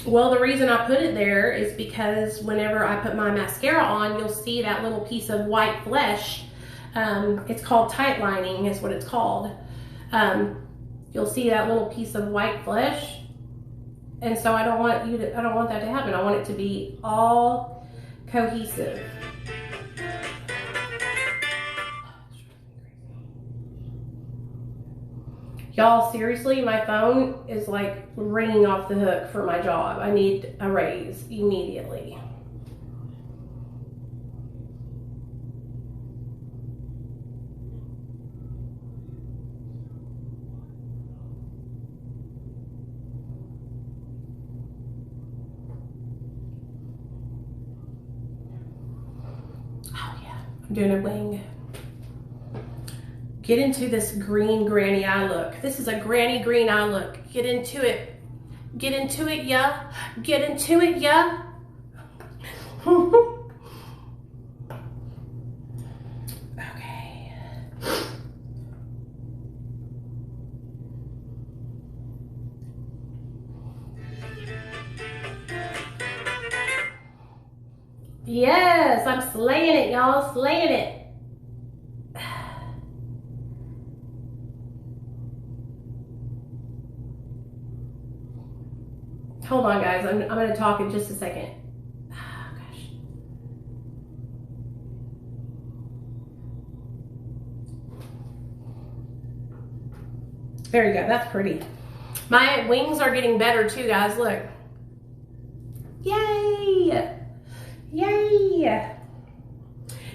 Well, the reason I put it there is because whenever I put my mascara on, you'll see that little piece of white flesh. It's called tight lining is what it's called. You'll see that little piece of white flesh. And so I don't want that to happen. I want it to be all cohesive. Y'all, seriously, my phone is like ringing off the hook for my job. I need a raise immediately. Oh yeah, I'm doing a wing. Get into this green granny eye look. This is a granny green eye look. Get into it. Get into it, yeah. Get into it, yeah. Okay. Yes, I'm slaying it, y'all. Slaying it. Hold on, guys. I'm going to talk in just a second. Oh, gosh. There you go. That's pretty. My wings are getting better too, guys. Look. Yay! Yay!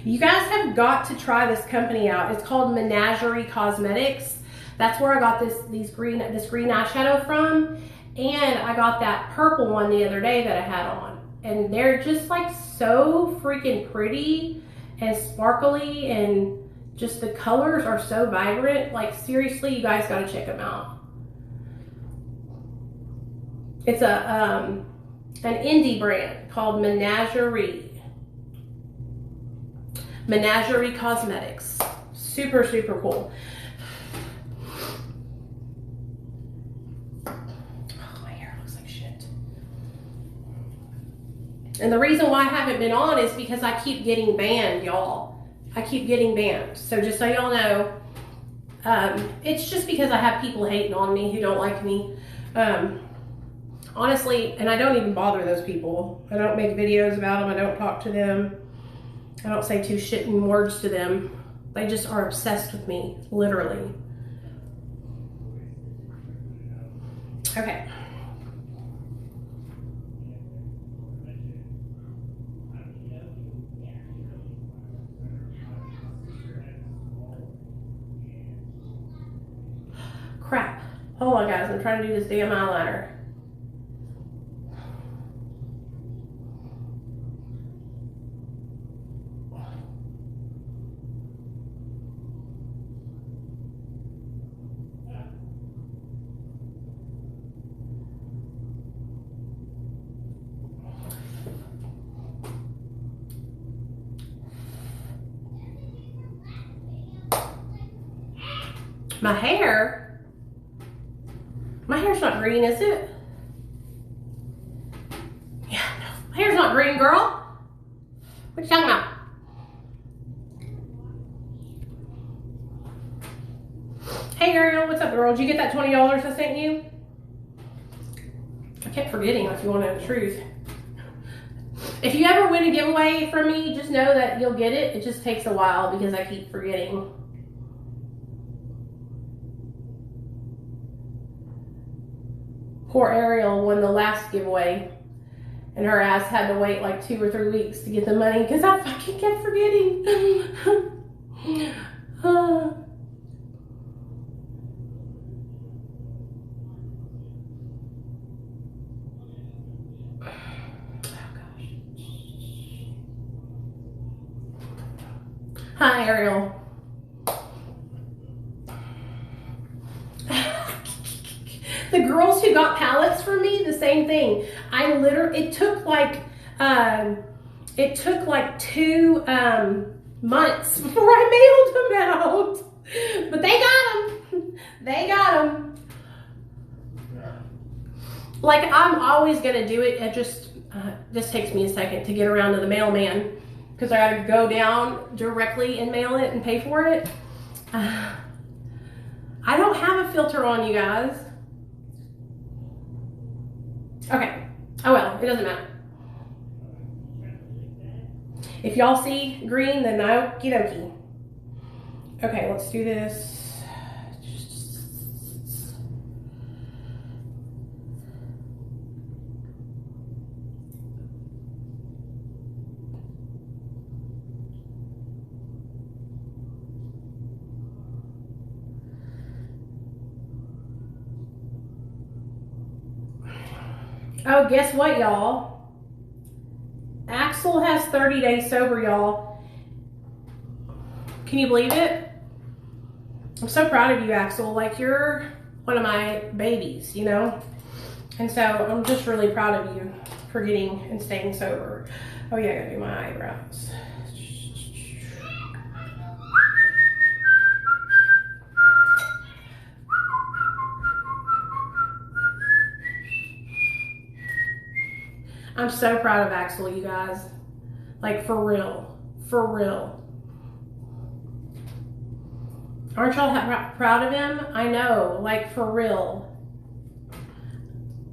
You guys have got to try this company out. It's called Menagerie Cosmetics. That's where I got this green eyeshadow from. And I got that purple one the other day that I had on. And they're just like so freaking pretty and sparkly, and just the colors are so vibrant. Like seriously, you guys gotta check them out. It's an indie brand called Menagerie Cosmetics. Super, super cool. Oh, my hair looks like shit. And the reason why I haven't been on is because I keep getting banned, y'all. I keep getting banned. So just so y'all know, it's just because I have people hating on me who don't like me. Honestly, and I don't even bother those people. I don't make videos about them. I don't talk to them. I don't say two shitting words to them. They just are obsessed with me, literally. Okay. Crap. Hold on, guys. I'm trying to do this damn eyeliner. My hair's not green, is it? Yeah, no. My hair's not green, girl. What you talking about? Hey, Ariel, what's up, girl? Did you get that $20 I sent you? I kept forgetting, if you want to know the truth. If you ever win a giveaway from me, just know that you'll get it. It just takes a while because I keep forgetting. Poor Ariel won the last giveaway, and her ass had to wait like 2 or 3 weeks to get the money because I fucking kept forgetting. Hi, Ariel. The girls who got palettes for me, the same thing. It took like 2 months before I mailed them out. But they got them. They got them. Like, I'm always gonna do it. It just takes me a second to get around to the mailman because I gotta go down directly and mail it and pay for it. I don't have a filter on, you guys. Okay. Oh well, it doesn't matter. If y'all see green, then okie dokie. Okay, let's do this. Oh, guess what, y'all? Axel has 30 days sober, y'all. Can you believe it? I'm so proud of you, Axel. Like, you're one of my babies, you know? And so I'm just really proud of you for getting and staying sober. Oh yeah, I gotta do my eyebrows. I'm so proud of Axel, you guys. Like, for real. For real. Aren't y'all proud of him? I know, like, for real.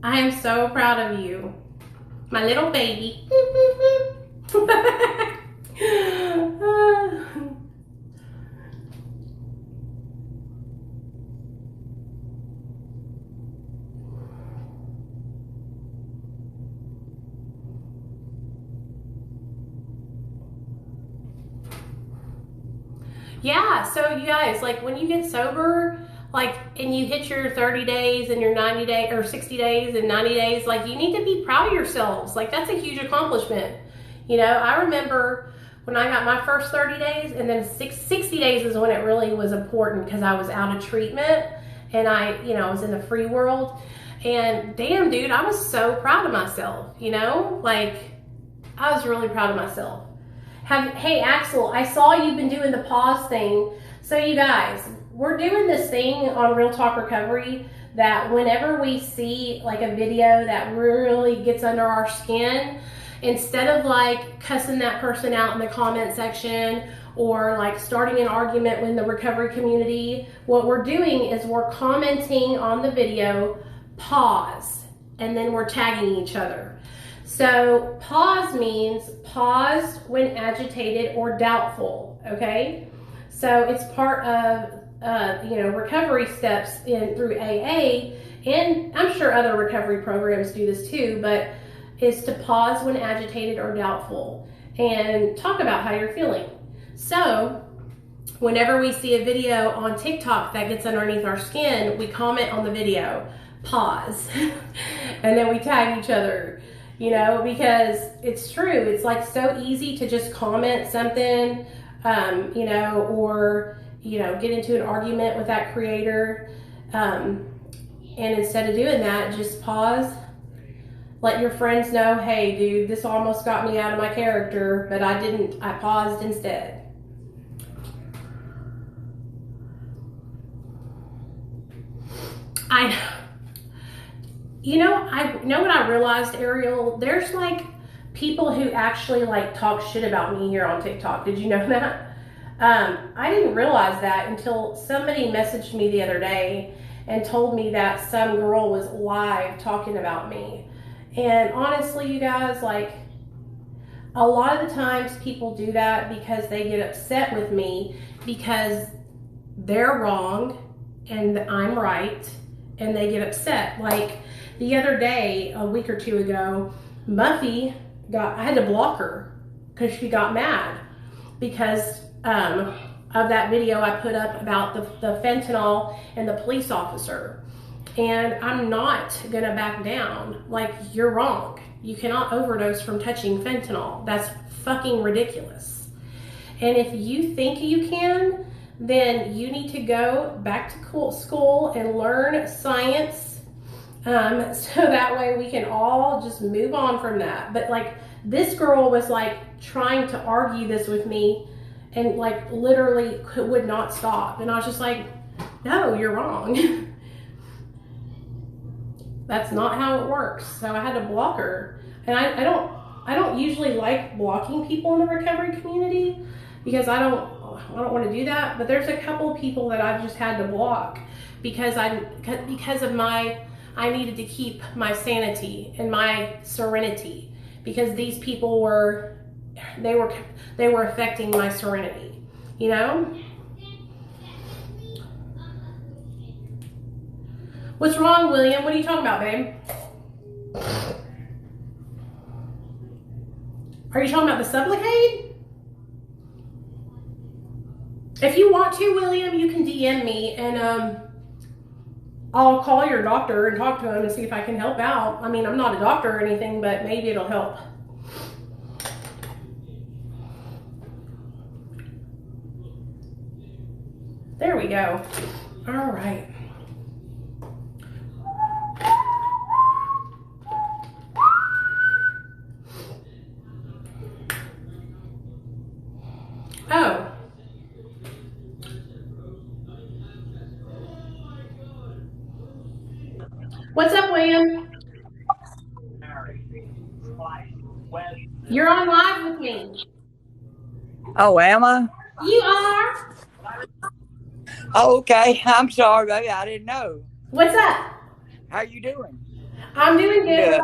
I am so proud of you. My little baby. Yeah, so you guys, like when you get sober, like and you hit your 30 days and your 90 day or 60 days and 90 days, like you need to be proud of yourselves. Like that's a huge accomplishment. You know, I remember when I got my first 30 days, and then 60 days is when it really was important because I was out of treatment and I was in the free world. And damn, dude, I was so proud of myself, like I was really proud of myself. Hey, Axel, I saw you've been doing the pause thing. So you guys, we're doing this thing on Real Talk Recovery that whenever we see like a video that really gets under our skin, instead of like cussing that person out in the comment section or like starting an argument with the recovery community, what we're doing is we're commenting on the video, pause, and then we're tagging each other. So pause means pause when agitated or doubtful, okay? So it's part of recovery steps through AA, and I'm sure other recovery programs do this too, but is to pause when agitated or doubtful and talk about how you're feeling. So whenever we see a video on TikTok that gets underneath our skin, we comment on the video, pause, and then we tag each other, because it's true. It's like so easy to just comment something, or get into an argument with that creator, and instead of doing that, just pause. Let your friends know, hey, dude, this almost got me out of my character, but I didn't. I paused instead. I know what I realized, Ariel? There's like people who actually like talk shit about me here on TikTok. Did you know that? I didn't realize that until somebody messaged me the other day and told me that some girl was live talking about me. And honestly, you guys, like a lot of the times people do that because they get upset with me because they're wrong and I'm right, and they get upset. Like the other day, a week or two ago, Muffy I had to block her because she got mad because of that video I put up about the fentanyl and the police officer. And I'm not gonna back down. Like, you're wrong. You cannot overdose from touching fentanyl. That's fucking ridiculous. And if you think you can, then you need to go back to school and learn science, so that way we can all just move on from that. But like, this girl was like trying to argue this with me and like literally would not stop. And I was just like, no, you're wrong. That's not how it works. So I had to block her. And I don't usually like blocking people in the recovery community because I don't want to do that. But there's a couple of people that I've just had to block because I needed to keep my sanity and my serenity, because these people were affecting my serenity, What's wrong, William? What are you talking about, babe? Are you talking about the Sublocade? If you want to, William, you can DM me and I'll call your doctor and talk to him and see if I can help out. I mean, I'm not a doctor or anything, but maybe it'll help. There we go. All right. Oh. What's up, William? You're on live with me. Oh, am I? You are. Oh, okay. I'm sorry, baby. I didn't know. What's up? How you doing? I'm doing good.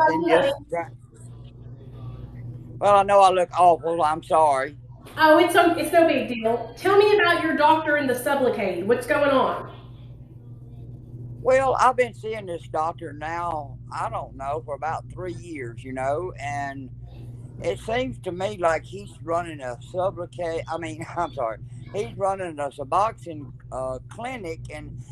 Well, I know I look awful. I'm sorry. Oh, it's no big deal. Tell me about your doctor in the Sublocade. What's going on? Well, I've been seeing this doctor now, I don't know, for about 3 years, and it seems to me like he's running a Sublocade. I mean, I'm sorry. he's running a Suboxone clinic, and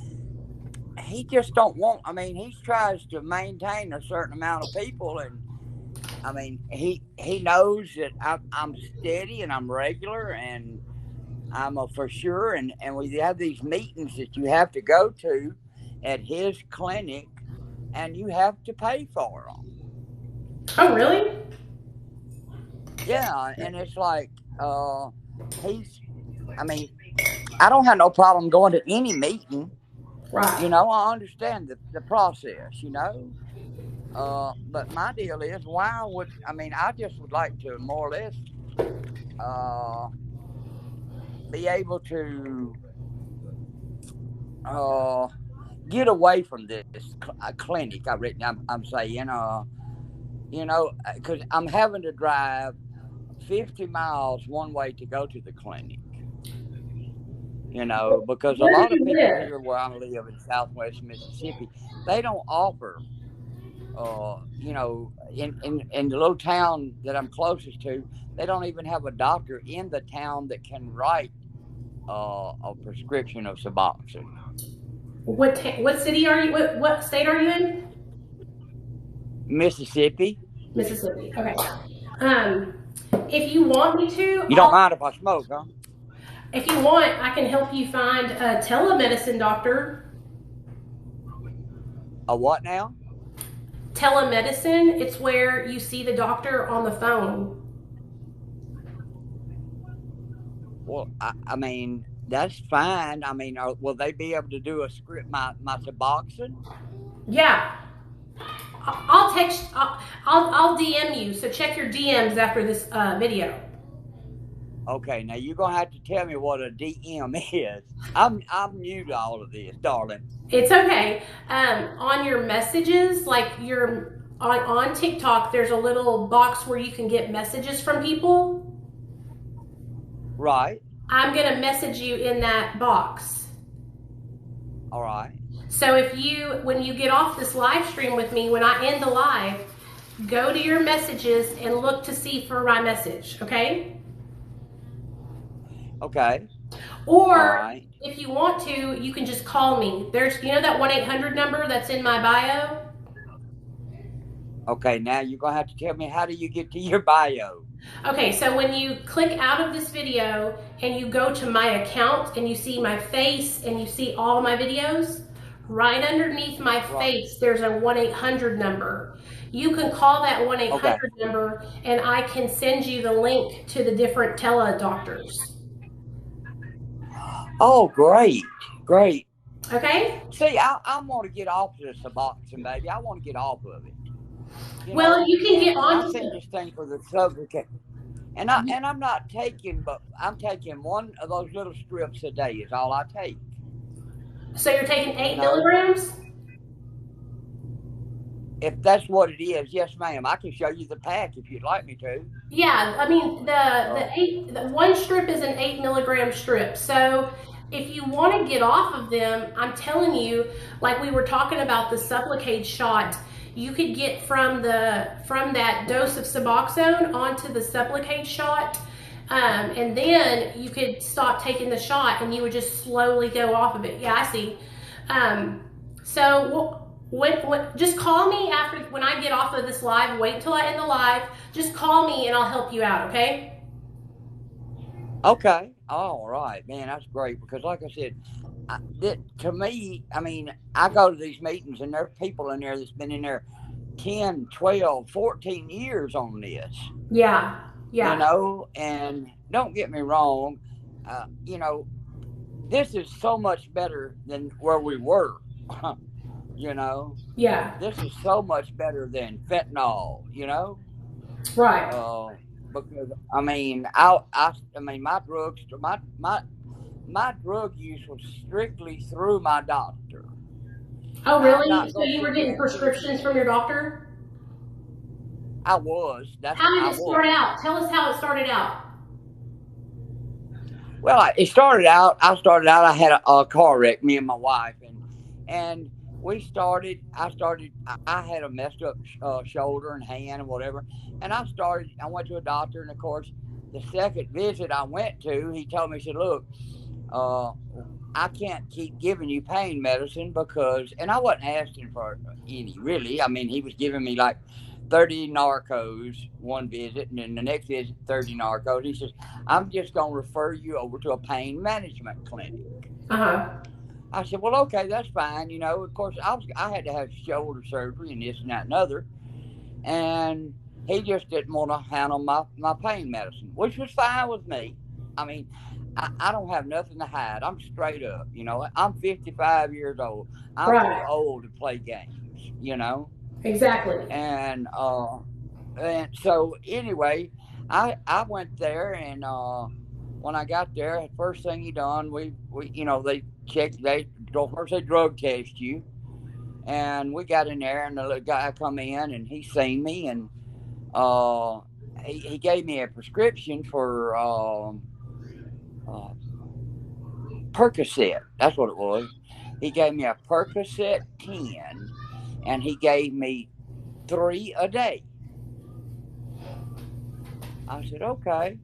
he just don't want. I mean, he tries to maintain a certain amount of people, and I mean, he knows that I'm steady and I'm regular and I'm a for sure, and we have these meetings that you have to go to at his clinic, and you have to pay for them. Oh, really? Yeah, and it's like he's. I mean, I don't have no problem going to any meeting. Right. You know, I understand the process. You know, but my deal is, why would I mean? I just would like to more or less uh, be able to uh, get away from this clinic. I'm saying, you know, because I'm having to drive 50 miles one way to go to the clinic. You know, because a Where do lot of you people live? here where I live in Southwest Mississippi, they don't offer. You know, in the little town that I'm closest to, they don't even have a doctor in the town that can write a prescription of Suboxone. What city are you? What state are you in? Mississippi. Mississippi. Okay. Um, if you want me to, You don't mind if I smoke, huh? if you want, I can help you find a telemedicine doctor. A what now? Telemedicine, it's where you see the doctor on the phone. Well, I mean, that's fine. I mean, will they be able to do a script my Suboxone? Yeah. I'll text, I'll DM you. So check your DMs after this video. Okay, now you're gonna have to tell me what a DM is. I'm new to all of this, darling. It's okay. On your messages, like on TikTok, there's a little box where you can get messages from people. Right. I'm going to message you in that box. All right. So when you get off this live stream with me, when I end the live, go to your messages and look to see for my message, okay? Okay. Or right. if you want to, you can just call me. There's, that 1-800 number that's in my bio? Okay, now you're going to have to tell me, how do you get to your bio? Okay, so when you click out of this video and you go to my account and you see my face and you see all my videos, right underneath my face, there's a 1-800 number. You can call that 1-800 number and I can send you the link to the different tele doctors. Oh, great. Great. Okay? See, I want to get off of the Suboxone, baby. I want to get off of it. You can get on. I send this thing for the subject, and I'm not taking, but I'm taking one of those little strips a day is all I take. So you're taking 8 milligrams? If that's what it is, yes, ma'am. I can show you the pack if you'd like me to. Yeah, I mean the one strip is an 8 milligram strip. So if you want to get off of them, I'm telling you, like we were talking about the Sublocade shot, you could get from that dose of Suboxone onto the Sublocade shot, and then you could stop taking the shot, and you would just slowly go off of it. Yeah, I see. Just call me after when I get off of this live. Wait till I end the live. Just call me and I'll help you out. Okay. Okay. All right, man. That's great because, like I said, to me, I mean, I go to these meetings and there are people in there that's been in there 10, 12, 14 years on this. Yeah. Yeah. And don't get me wrong, this is so much better than where we were. Yeah. This is so much better than fentanyl. Right. Because I mean, my drugs, my drug use was strictly through my doctor. Oh, really? So you were getting prescriptions from your doctor? I was. How did it start out? Tell us how it started out. Well, I started out. I had a car wreck, me and my wife, and I had a messed up shoulder and hand and whatever. And I went to a doctor. And of course, the second visit I went to, he told me, he said, look, uh, I can't keep giving you pain medicine because, and I wasn't asking for any really. I mean, he was giving me like 30 narcos one visit, and then the next visit, 30 narcos. He says, I'm just going to refer you over to a pain management clinic. Uh-huh. I said, well, okay, that's fine. Of course, I had to have shoulder surgery and this and that and other. And he just didn't want to handle my pain medicine, which was fine with me. I mean, I don't have nothing to hide. I'm straight up. I'm 55 years old. I'm too Right. old to play games. Exactly. And so anyway, I went there, and when I got there, the first thing he done, they checked. First they drug test you, and we got in there, and the little guy come in, and he seen me, and uh, he gave me a prescription for uh, Percocet. That's what it was. He gave me a Percocet 10, and he gave me 3 a day. I said, okay.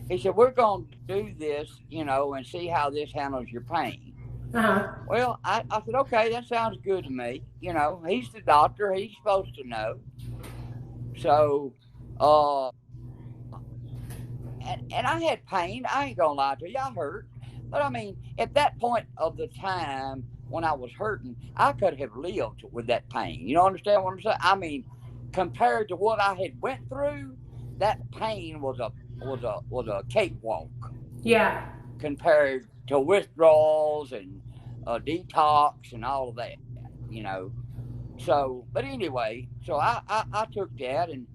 He said, we're going to do this, and see how this handles your pain. Uh-huh. Well, I said, okay, that sounds good to me. He's the doctor. He's supposed to know. So, uh, and I had pain. I ain't going to lie to you. I hurt. But I mean, at that point of the time when I was hurting, I could have lived with that pain. You understand what I'm saying? I mean, compared to what I had went through, that pain was a cakewalk. Yeah. Compared to withdrawals and detox and all of that. So, but anyway, so I took that, and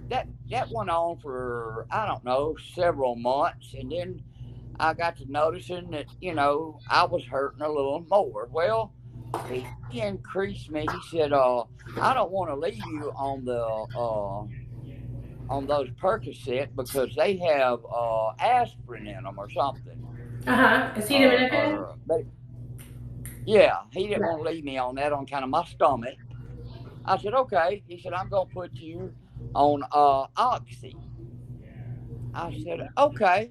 that went on for, I don't know, several months, and then I got to noticing that I was hurting a little more. Well, he increased me. He said, I don't want to leave you on those Percocet because they have aspirin in them or something. Uh-huh. Acetaminophen? But yeah, he didn't Yeah. want to leave me on that on kind of my stomach. I said, okay. He said, I'm going to put you on Oxy. I said, okay.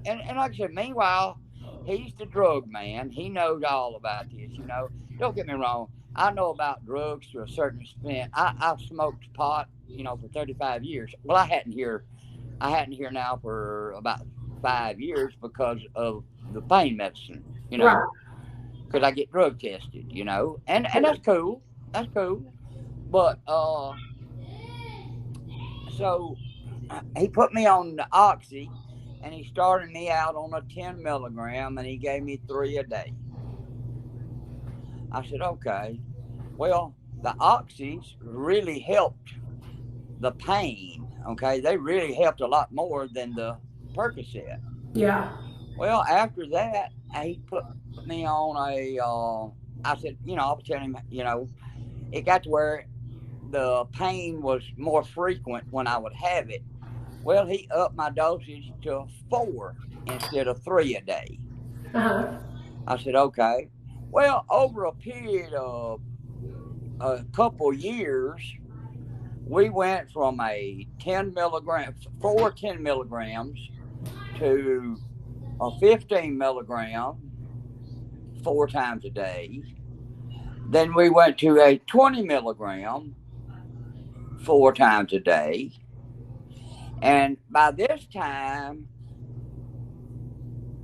And like I said, meanwhile, he's the drug man. He knows all about this. Don't get me wrong. I know about drugs to a certain extent. I've smoked pot, for 35 years. Well, I hadn't here now for about 5 years because of the pain medicine, Right. because I get drug tested. And that's cool. That's cool. But so he put me on the Oxy, and he started me out on a 10 milligram, and he gave me 3 a day. I said, okay. Well, the Oxys really helped the pain. Okay, they really helped a lot more than the Percocet. Yeah. Well, after that, he put me on I said, I was telling him, it got to where the pain was more frequent when I would have it. Well, he upped my dosage to 4 instead of 3 a day. Uh-huh. I said, okay. Well, over a period of a couple years, we went from a 10 milligrams to a 15 milligram 4 times a day. Then we went to a 20 milligram 4 times a day. And by this time,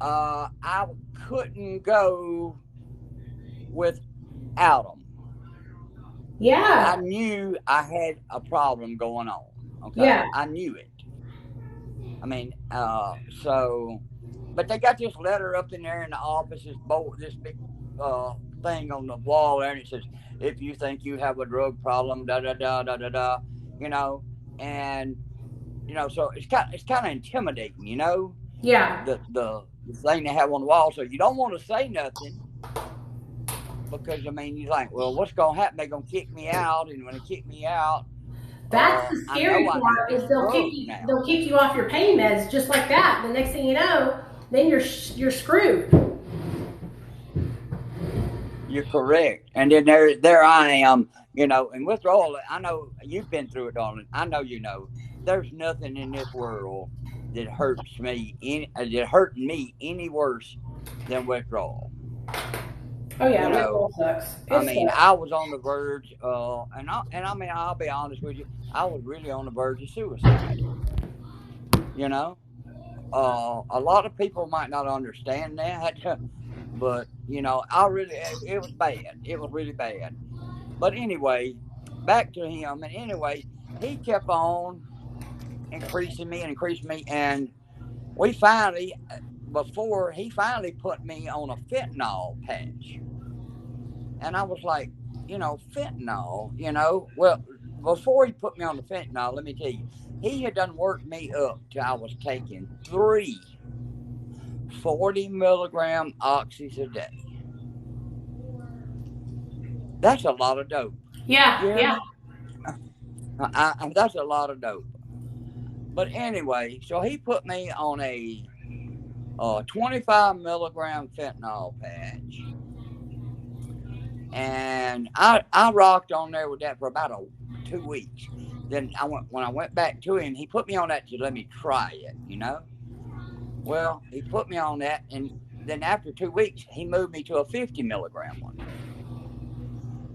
I couldn't go without them. Yeah. I knew I had a problem going on. Okay, Yeah. I knew it. I mean, but they got this letter up in there in the office, this big thing on the wall there, and it says, "If you think you have a drug problem, da da da da da da," and so it's kind of intimidating, Yeah. the thing they have on the wall. So you don't want to say nothing because I mean you're like, well, what's gonna happen? They're gonna kick me out, and when they kick me out, That's the I know scary I need part this is drug now. they'll kick you off your pain meds just like that. The next thing you know, then you're screwed. You're correct. And then there I am, and withdrawal, I know you've been through it, darling. I know you know. There's nothing in this world that hurt me any worse than withdrawal. Oh yeah, withdrawal sucks. I It mean, sucks. I was on the verge, I mean, I'll be honest with you, I was really on the verge of suicide. You know, a lot of people might not understand that, but it was bad. It was really bad. But anyway, back to him. And anyway, he kept on increasing me, and we finally, before he finally put me on a fentanyl patch, and I was like, fentanyl, well, before he put me on the fentanyl, let me tell you, he had done worked me up till I was taking 40 milligram oxys a day. That's a lot of dope. Yeah. That's a lot of dope. But anyway, so he put me on a 25 milligram fentanyl patch. And I rocked on there with that for about 2 weeks. Then when I went back to him, he put me on that to let me try it, Well, he put me on that, and then after 2 weeks, he moved me to a 50 milligram one.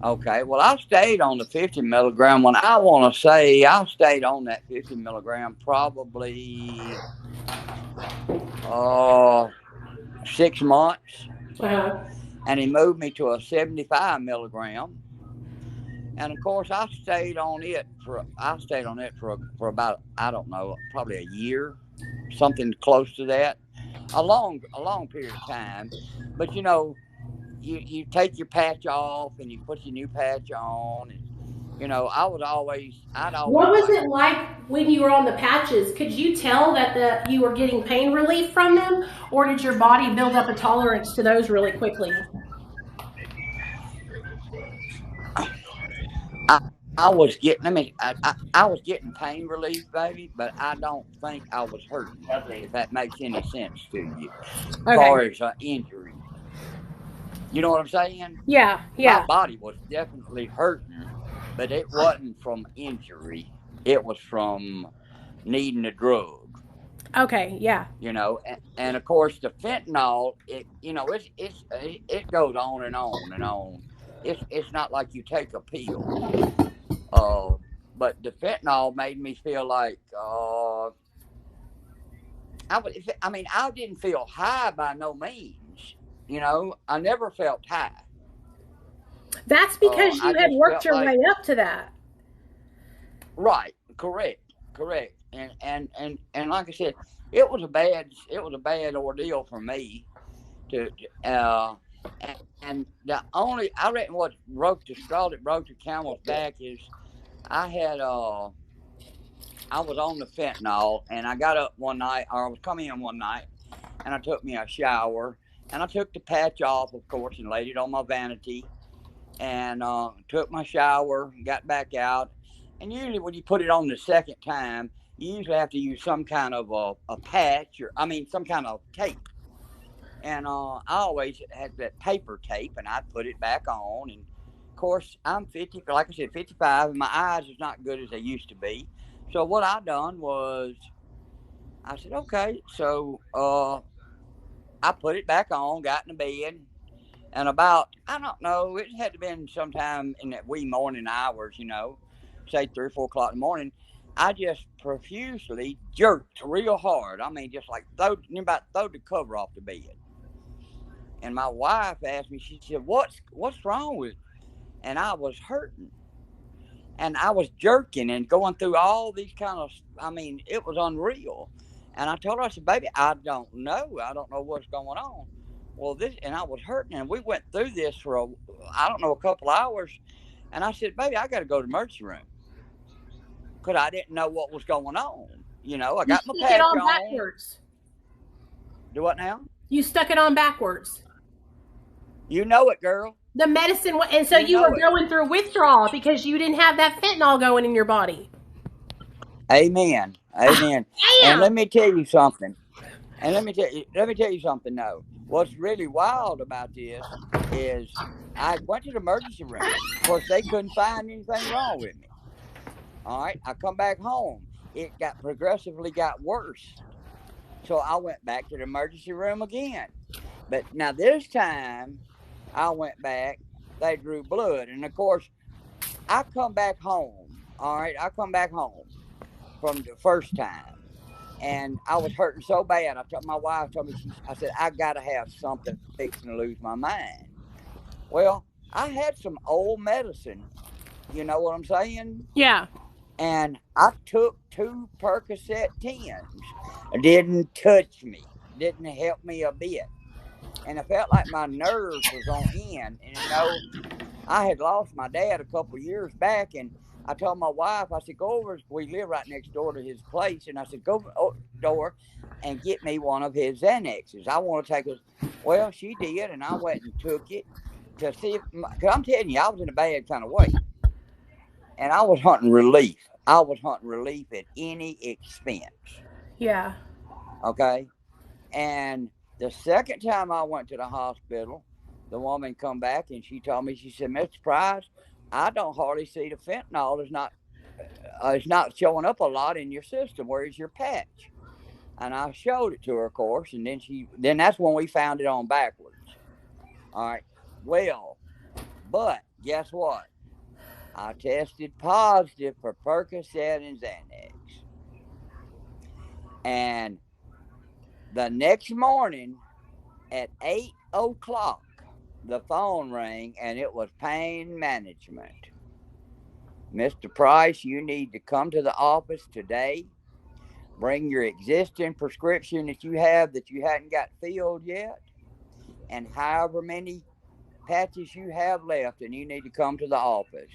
Okay, well, I stayed on the 50 milligram one. I want to say I stayed on that 50 milligram probably 6 months. Uh-huh. And he moved me to a 75 milligram. And of course, I stayed on it for about, I don't know, probably a year, something close to that, a long period of time. But you take your patch off and you put your new patch on, and I'd always What was like. it like when you were on the patches? Could you tell that you were getting pain relief from them, or did your body build up a tolerance to those really quickly? I was getting. I was getting pain relief, baby, but I don't think I was hurting. If that makes any sense to you, as far as injury. You know what I'm saying? Yeah. My body was definitely hurting, but it wasn't from injury. It was from needing a drug. Okay, yeah. And of course the fentanyl, it goes on and on and on. It's not like you take a pill. But the fentanyl made me feel like I didn't feel high by no means. I never felt high. That's because you had worked your way up to that. Right. Correct. And like I said, it was a bad ordeal for me to and the only, I reckon, what broke the straw that broke the camel's back is I was on the fentanyl, and I got up one night, or I was coming in one night, and I took me a shower, and I took the patch off, of course, and laid it on my vanity, and took my shower, got back out. And usually when you put it on the second time, you usually have to use some kind of a patch, some kind of tape. And I always had that paper tape, and I'd put it back on. And of course, I'm 50, like I said, 55, and my eyes is not good as they used to be. So what I done was, I said, okay. So I put it back on, got in the bed, and about, I don't know, it had to been sometime in that wee morning hours, say 3 or 4 o'clock in the morning. I just profusely jerked real hard. I mean, just like throw the cover off the bed. And my wife asked me, she said, what's wrong with you? And I was hurting. And I was jerking and going through all these kind of, it was unreal. And I told her, I said, baby, I don't know. I don't know what's going on. Well, and I was hurting. And we went through this for, a couple hours. And I said, baby, I got to go to the emergency room. Because I didn't know what was going on. I got my patch on. Backwards. Do what now? You stuck it on backwards. You know it, girl. The medicine, and so you were going through withdrawal because you didn't have that fentanyl going in your body. Amen. And let me tell you something. And let me tell you something though. What's really wild about this is I went to the emergency room. Of course, they couldn't find anything wrong with me. All right, I come back home. It got progressively got worse. So I went back to the emergency room again. But now this time I went back, they drew blood. And of course, I come back home. All right, I come back home from the first time. And I was hurting so bad. I told my wife, told me, I said, I got to have something fixing to lose my mind. Well, I had some old medicine. You know what I'm saying? Yeah. And I took 2 Percocet 10s. Didn't touch me. Didn't help me a bit. And I felt like my nerves was on end. And I had lost my dad a couple years back, and I told my wife, I said, go over. We live right next door to his place, and I said, go door and get me one of his Xanaxes. I want to take it. Well, she did, and I went and took it to see if. Because I'm telling you, I was in a bad kind of way, and I was hunting relief. I was hunting relief at any expense. Yeah. Okay, and the second time I went to the hospital, the woman come back and she told me, she said, Mr. Price, I don't hardly see the fentanyl is not it's not showing up a lot in your system. Where's your patch? And I showed it to her, of course, and then that's when we found it on backwards. All right. Well, but guess what? I tested positive for Percocet and Xanax. And the next morning at 8 o'clock, the phone rang and it was pain management. Mr. Price, you need to come to the office today. Bring your existing prescription that you have that you hadn't got filled yet, and however many patches you have left, and you need to come to the office.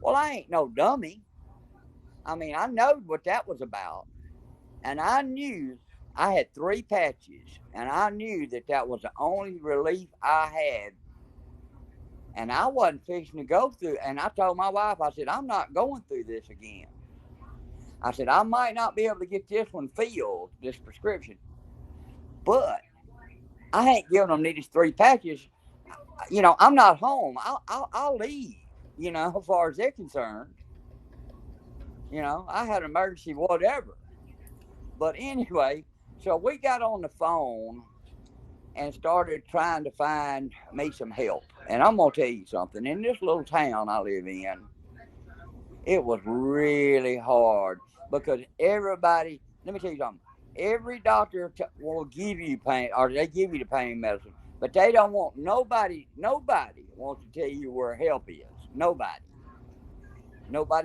Well, I ain't no dummy. I mean, I knowed what that was about, and I knew I had 3 patches, and I knew that that was the only relief I had. And I wasn't fixing to go through. And I told my wife, I said, I'm not going through this again. I said, I might not be able to get this one filled, this prescription, but I ain't giving them these 3 patches. I'm not home. I'll leave, as far as they're concerned. I had an emergency, whatever. But anyway, so we got on the phone and started trying to find me some help. And I'm going to tell you something. In this little town I live in, it was really hard because everybody, let me tell you something. Every doctor will give you pain, or they give you the pain medicine, but they don't want nobody wants to tell you where help is. Nobody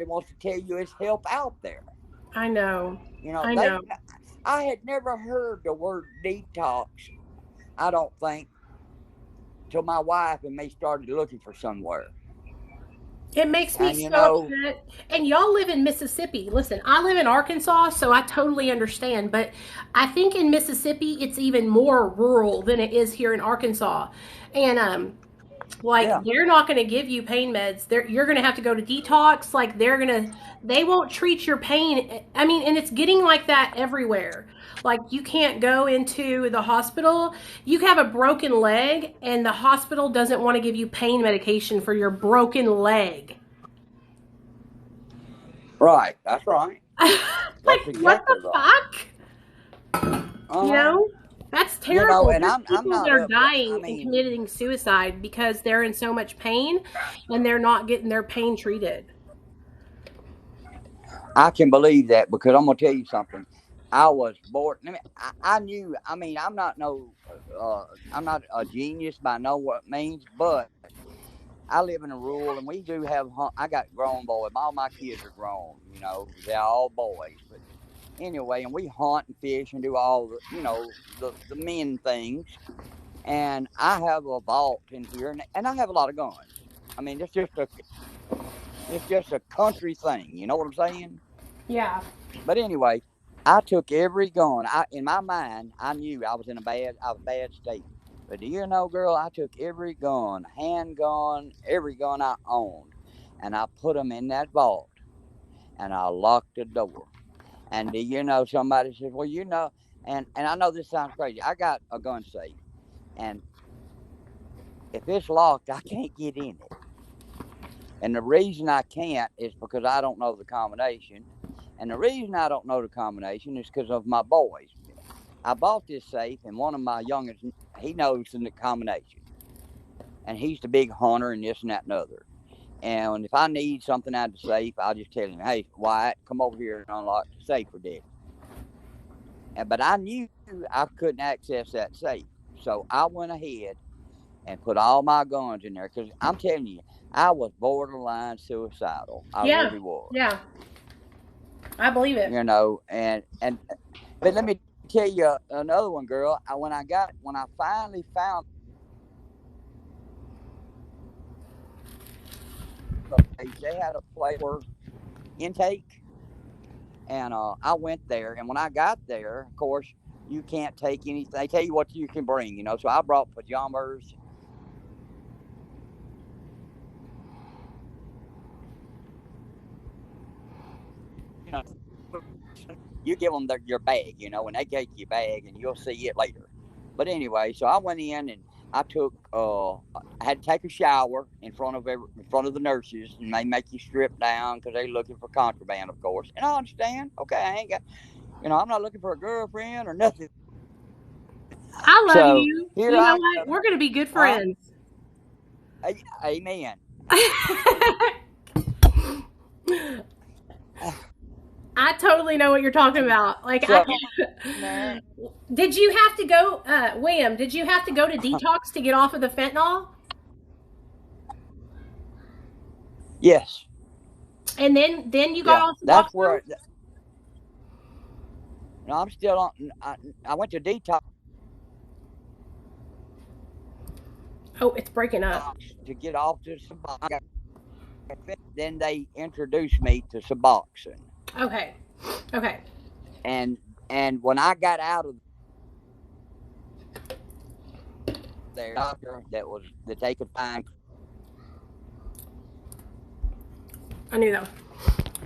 wants to tell you it's help out there. I know. You know, I they, know. I had never heard the word detox, I don't think, till my wife and me started looking for somewhere. It makes me And so upset. And y'all live in Mississippi. Listen, I live in Arkansas, so I totally understand. But I think in Mississippi, it's even more rural than it is here in Arkansas. And like yeah, they're not going to give you pain meds. You're going to have to go to detox. Like they won't treat your pain. I mean, and it's getting like that everywhere. Like you can't go into the hospital. You have a broken leg, and the hospital doesn't want to give you pain medication for your broken leg. right. That's right. Like That's what the exactly right. fuck? Uh You huh. know? That's terrible. And There's I'm people that not are up. I dying and mean, committing suicide because they're in so much pain and they're not getting their pain treated. I can believe that because I'm gonna tell you something. I was bored. I knew. I mean, I'm not no. I'm not a genius by no what means, but I live in a rural, and we do have. I got grown boys. All my kids are grown. They're all boys. But anyway, and we hunt and fish and do all the men things. And I have a vault in here, and I have a lot of guns. I mean, it's just a country thing. You know what I'm saying? Yeah. But anyway, I took every gun. In my mind, I knew I was in a bad state. But do you know, girl, I took every gun, handgun, every gun I owned, and I put them in that vault, and I locked the door. And do you know, somebody says, well, And I know this sounds crazy. I got a gun safe, and if it's locked, I can't get in it. And the reason I can't is because I don't know the combination. And the reason I don't know the combination is because of my boys. I bought this safe, and one of my youngest, he knows the combination. And he's the big hunter and this and that and other. And if I need something out of the safe, I'll just tell him, hey, Wyatt, come over here and unlock the safe for Daddy. But I knew I couldn't access that safe. So I went ahead and put all my guns in there because I'm telling you, I was borderline suicidal. I Yeah. really was. Yeah. I believe it. You know, but let me tell you another one, girl. When I finally found the place, they had a flavor intake, and I went there. And when I got there, of course, you can't take anything. They tell you what you can bring, you know. So I brought pajamas. You know, you give them your bag, you know, and they take your bag, and you'll see it later. But anyway, so I went in and I took. I had to take a shower in front of the nurses, and they make you strip down because they're looking for contraband, of course. And I understand. Okay, I ain't got. You know, I'm not looking for a girlfriend or nothing. I love So you. here You know I what? am. We're going to be good friends. Amen. I totally know what you're talking about. Like, So, did you have to go, William, did you have to go to detox to get off of the fentanyl? yes. And then you got Yeah. off That's Suboxone? where. No, I'm still on. I went to detox Oh, it's breaking up. to get off the Suboxone. Then they introduced me to Suboxone. Okay. Okay. And when I got out of there, doctor that they could find. I knew that.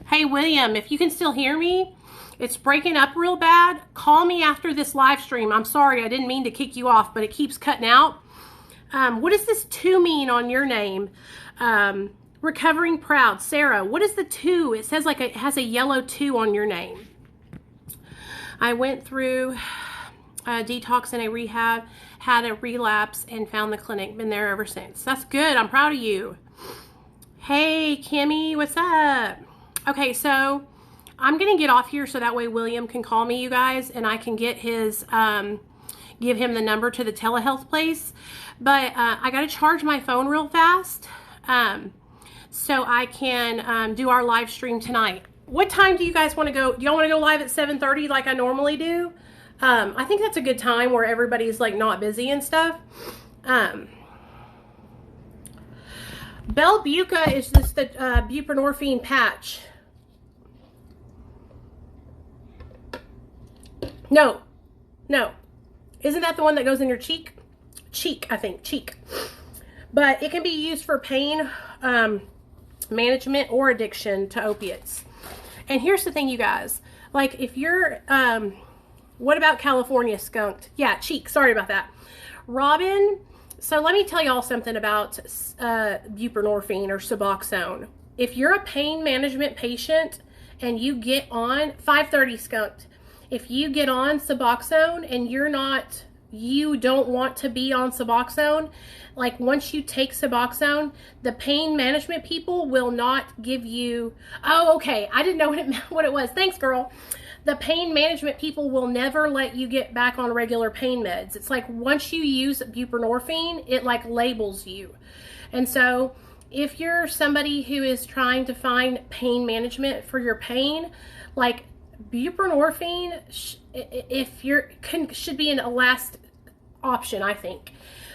Hey, William, if you can still hear me, it's breaking up real bad. Call me after this live stream. I'm sorry, I didn't mean to kick you off, but it keeps cutting out. What does this 2 mean on your name? Recovering Proud. Sarah, what is the 2? It says like it has a yellow 2 on your name. I went through a detox and a rehab, had a relapse, and found the clinic. Been there ever since. That's good. I'm proud of you. Hey, Kimmy, what's up? Okay, so I'm going to get off here so that way William can call me, you guys, and I can get his, give him the number to the telehealth place. But I got to charge my phone real fast so I can do our live stream tonight. What time do you guys want to go? Do y'all want to go live at 7:30 like I normally do? I think that's a good time where everybody's like not busy and stuff. Belbuca is just the buprenorphine patch. No. Isn't that the one that goes in your cheek? Cheek, I think. Cheek. But it can be used for pain management or addiction to opiates. And here's the thing, you guys. Like, if you're... what about California skunked? Yeah, cheek. Sorry about that. Robin... So let me tell y'all something about buprenorphine or Suboxone. If you're a pain management patient and you get on 530 skunked, if you get on Suboxone and you don't want to be on Suboxone, like once you take Suboxone, the pain management people will not give you. Oh, okay. I didn't know what it was. Thanks, girl. The pain management people will never let you get back on regular pain meds. It's like once you use buprenorphine, it like labels you. And so if you're somebody who is trying to find pain management for your pain, like buprenorphine, should be a last option, I think.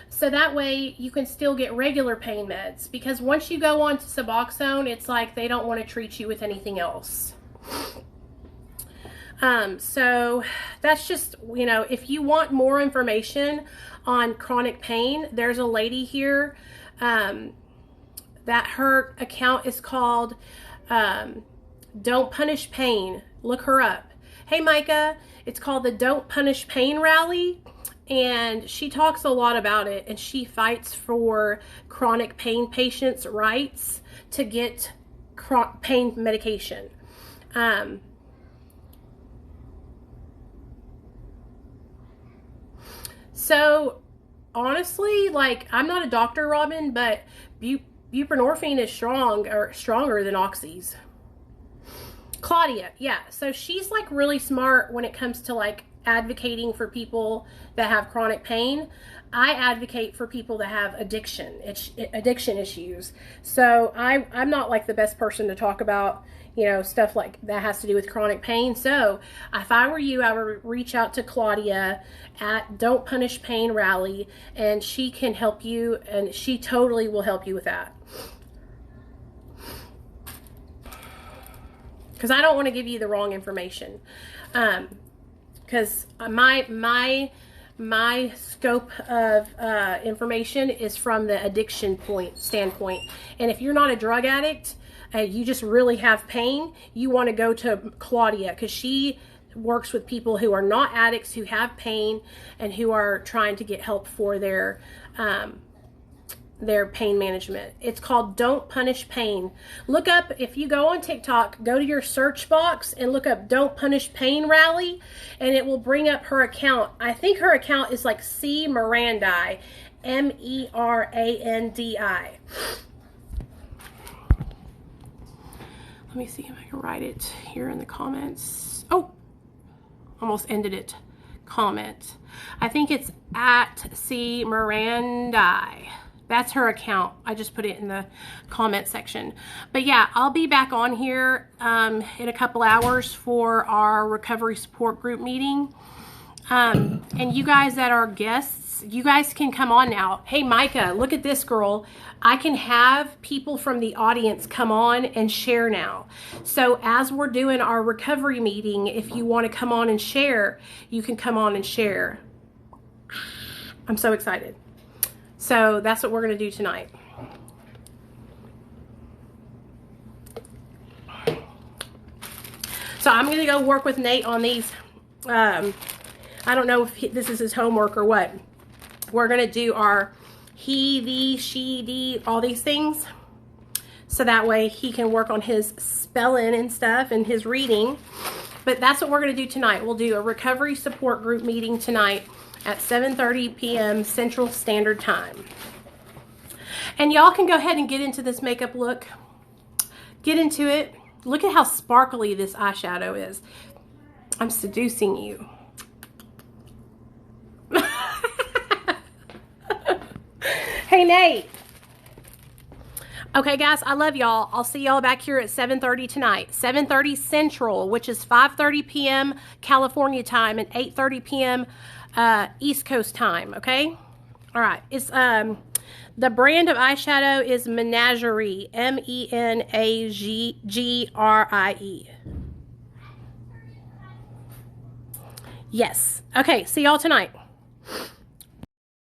So that way you can still get regular pain meds, because once you go on to Suboxone, it's like they don't want to treat you with anything else. So that's just, you know, if you want more information on chronic pain, there's a lady here, that her account is called, Don't Punish Pain. Look her up. Hey, Micah. It's called the Don't Punish Pain Rally. And she talks a lot about it. And she fights for chronic pain patients' rights to get pain medication. So, honestly, like, I'm not a doctor, Robin, but buprenorphine is stronger than oxys. Claudia, yeah. So she's like really smart when it comes to like advocating for people that have chronic pain. I advocate for people that have addiction issues. So I'm not like the best person to talk about, you know, stuff like that has to do with chronic pain. So if I were you, I would reach out to Claudia at Don't Punish Pain Rally, and she can help you, and she totally will help you with that. Because I don't want to give you the wrong information. Because my scope of information is from the addiction standpoint. And if you're not a drug addict, you just really have pain, you want to go to Claudia, because she works with people who are not addicts, who have pain, and who are trying to get help for their pain management. It's called Don't Punish Pain. Look up, if you go on TikTok, go to your search box and look up Don't Punish Pain Rally, and it will bring up her account. I think her account is like C. Merandi, Merandi. Let me see if I can write it here in the comments. Oh, almost ended it. Comment. I think it's at C. Merandi. That's her account. I just put it in the comment section. But yeah, I'll be back on here in a couple hours for our recovery support group meeting. And you guys that are guests, you guys can come on now. Hey, Micah, look at this, girl. I can have people from the audience come on and share now. So as we're doing our recovery meeting, if you want to come on and share, you can come on and share. I'm so excited. So that's what we're going to do tonight. So I'm going to go work with Nate on these. I don't know if this is his homework or what. We're going to do our he, thee, she, thee, all these things. So that way he can work on his spelling and stuff and his reading. But that's what we're going to do tonight. We'll do a recovery support group meeting tonight at 7:30 p.m. Central Standard Time. And y'all can go ahead and get into this makeup look. Get into it. Look at how sparkly this eyeshadow is. I'm seducing you. Hey, Nate. Okay, guys, I love y'all. I'll see y'all back here at 7:30 tonight. 7:30 Central, which is 5:30 p.m. California time and 8:30 p.m. East Coast time, okay? All right. It's the brand of eyeshadow is Menagerie, Menagerie. Yes. Okay, see y'all tonight.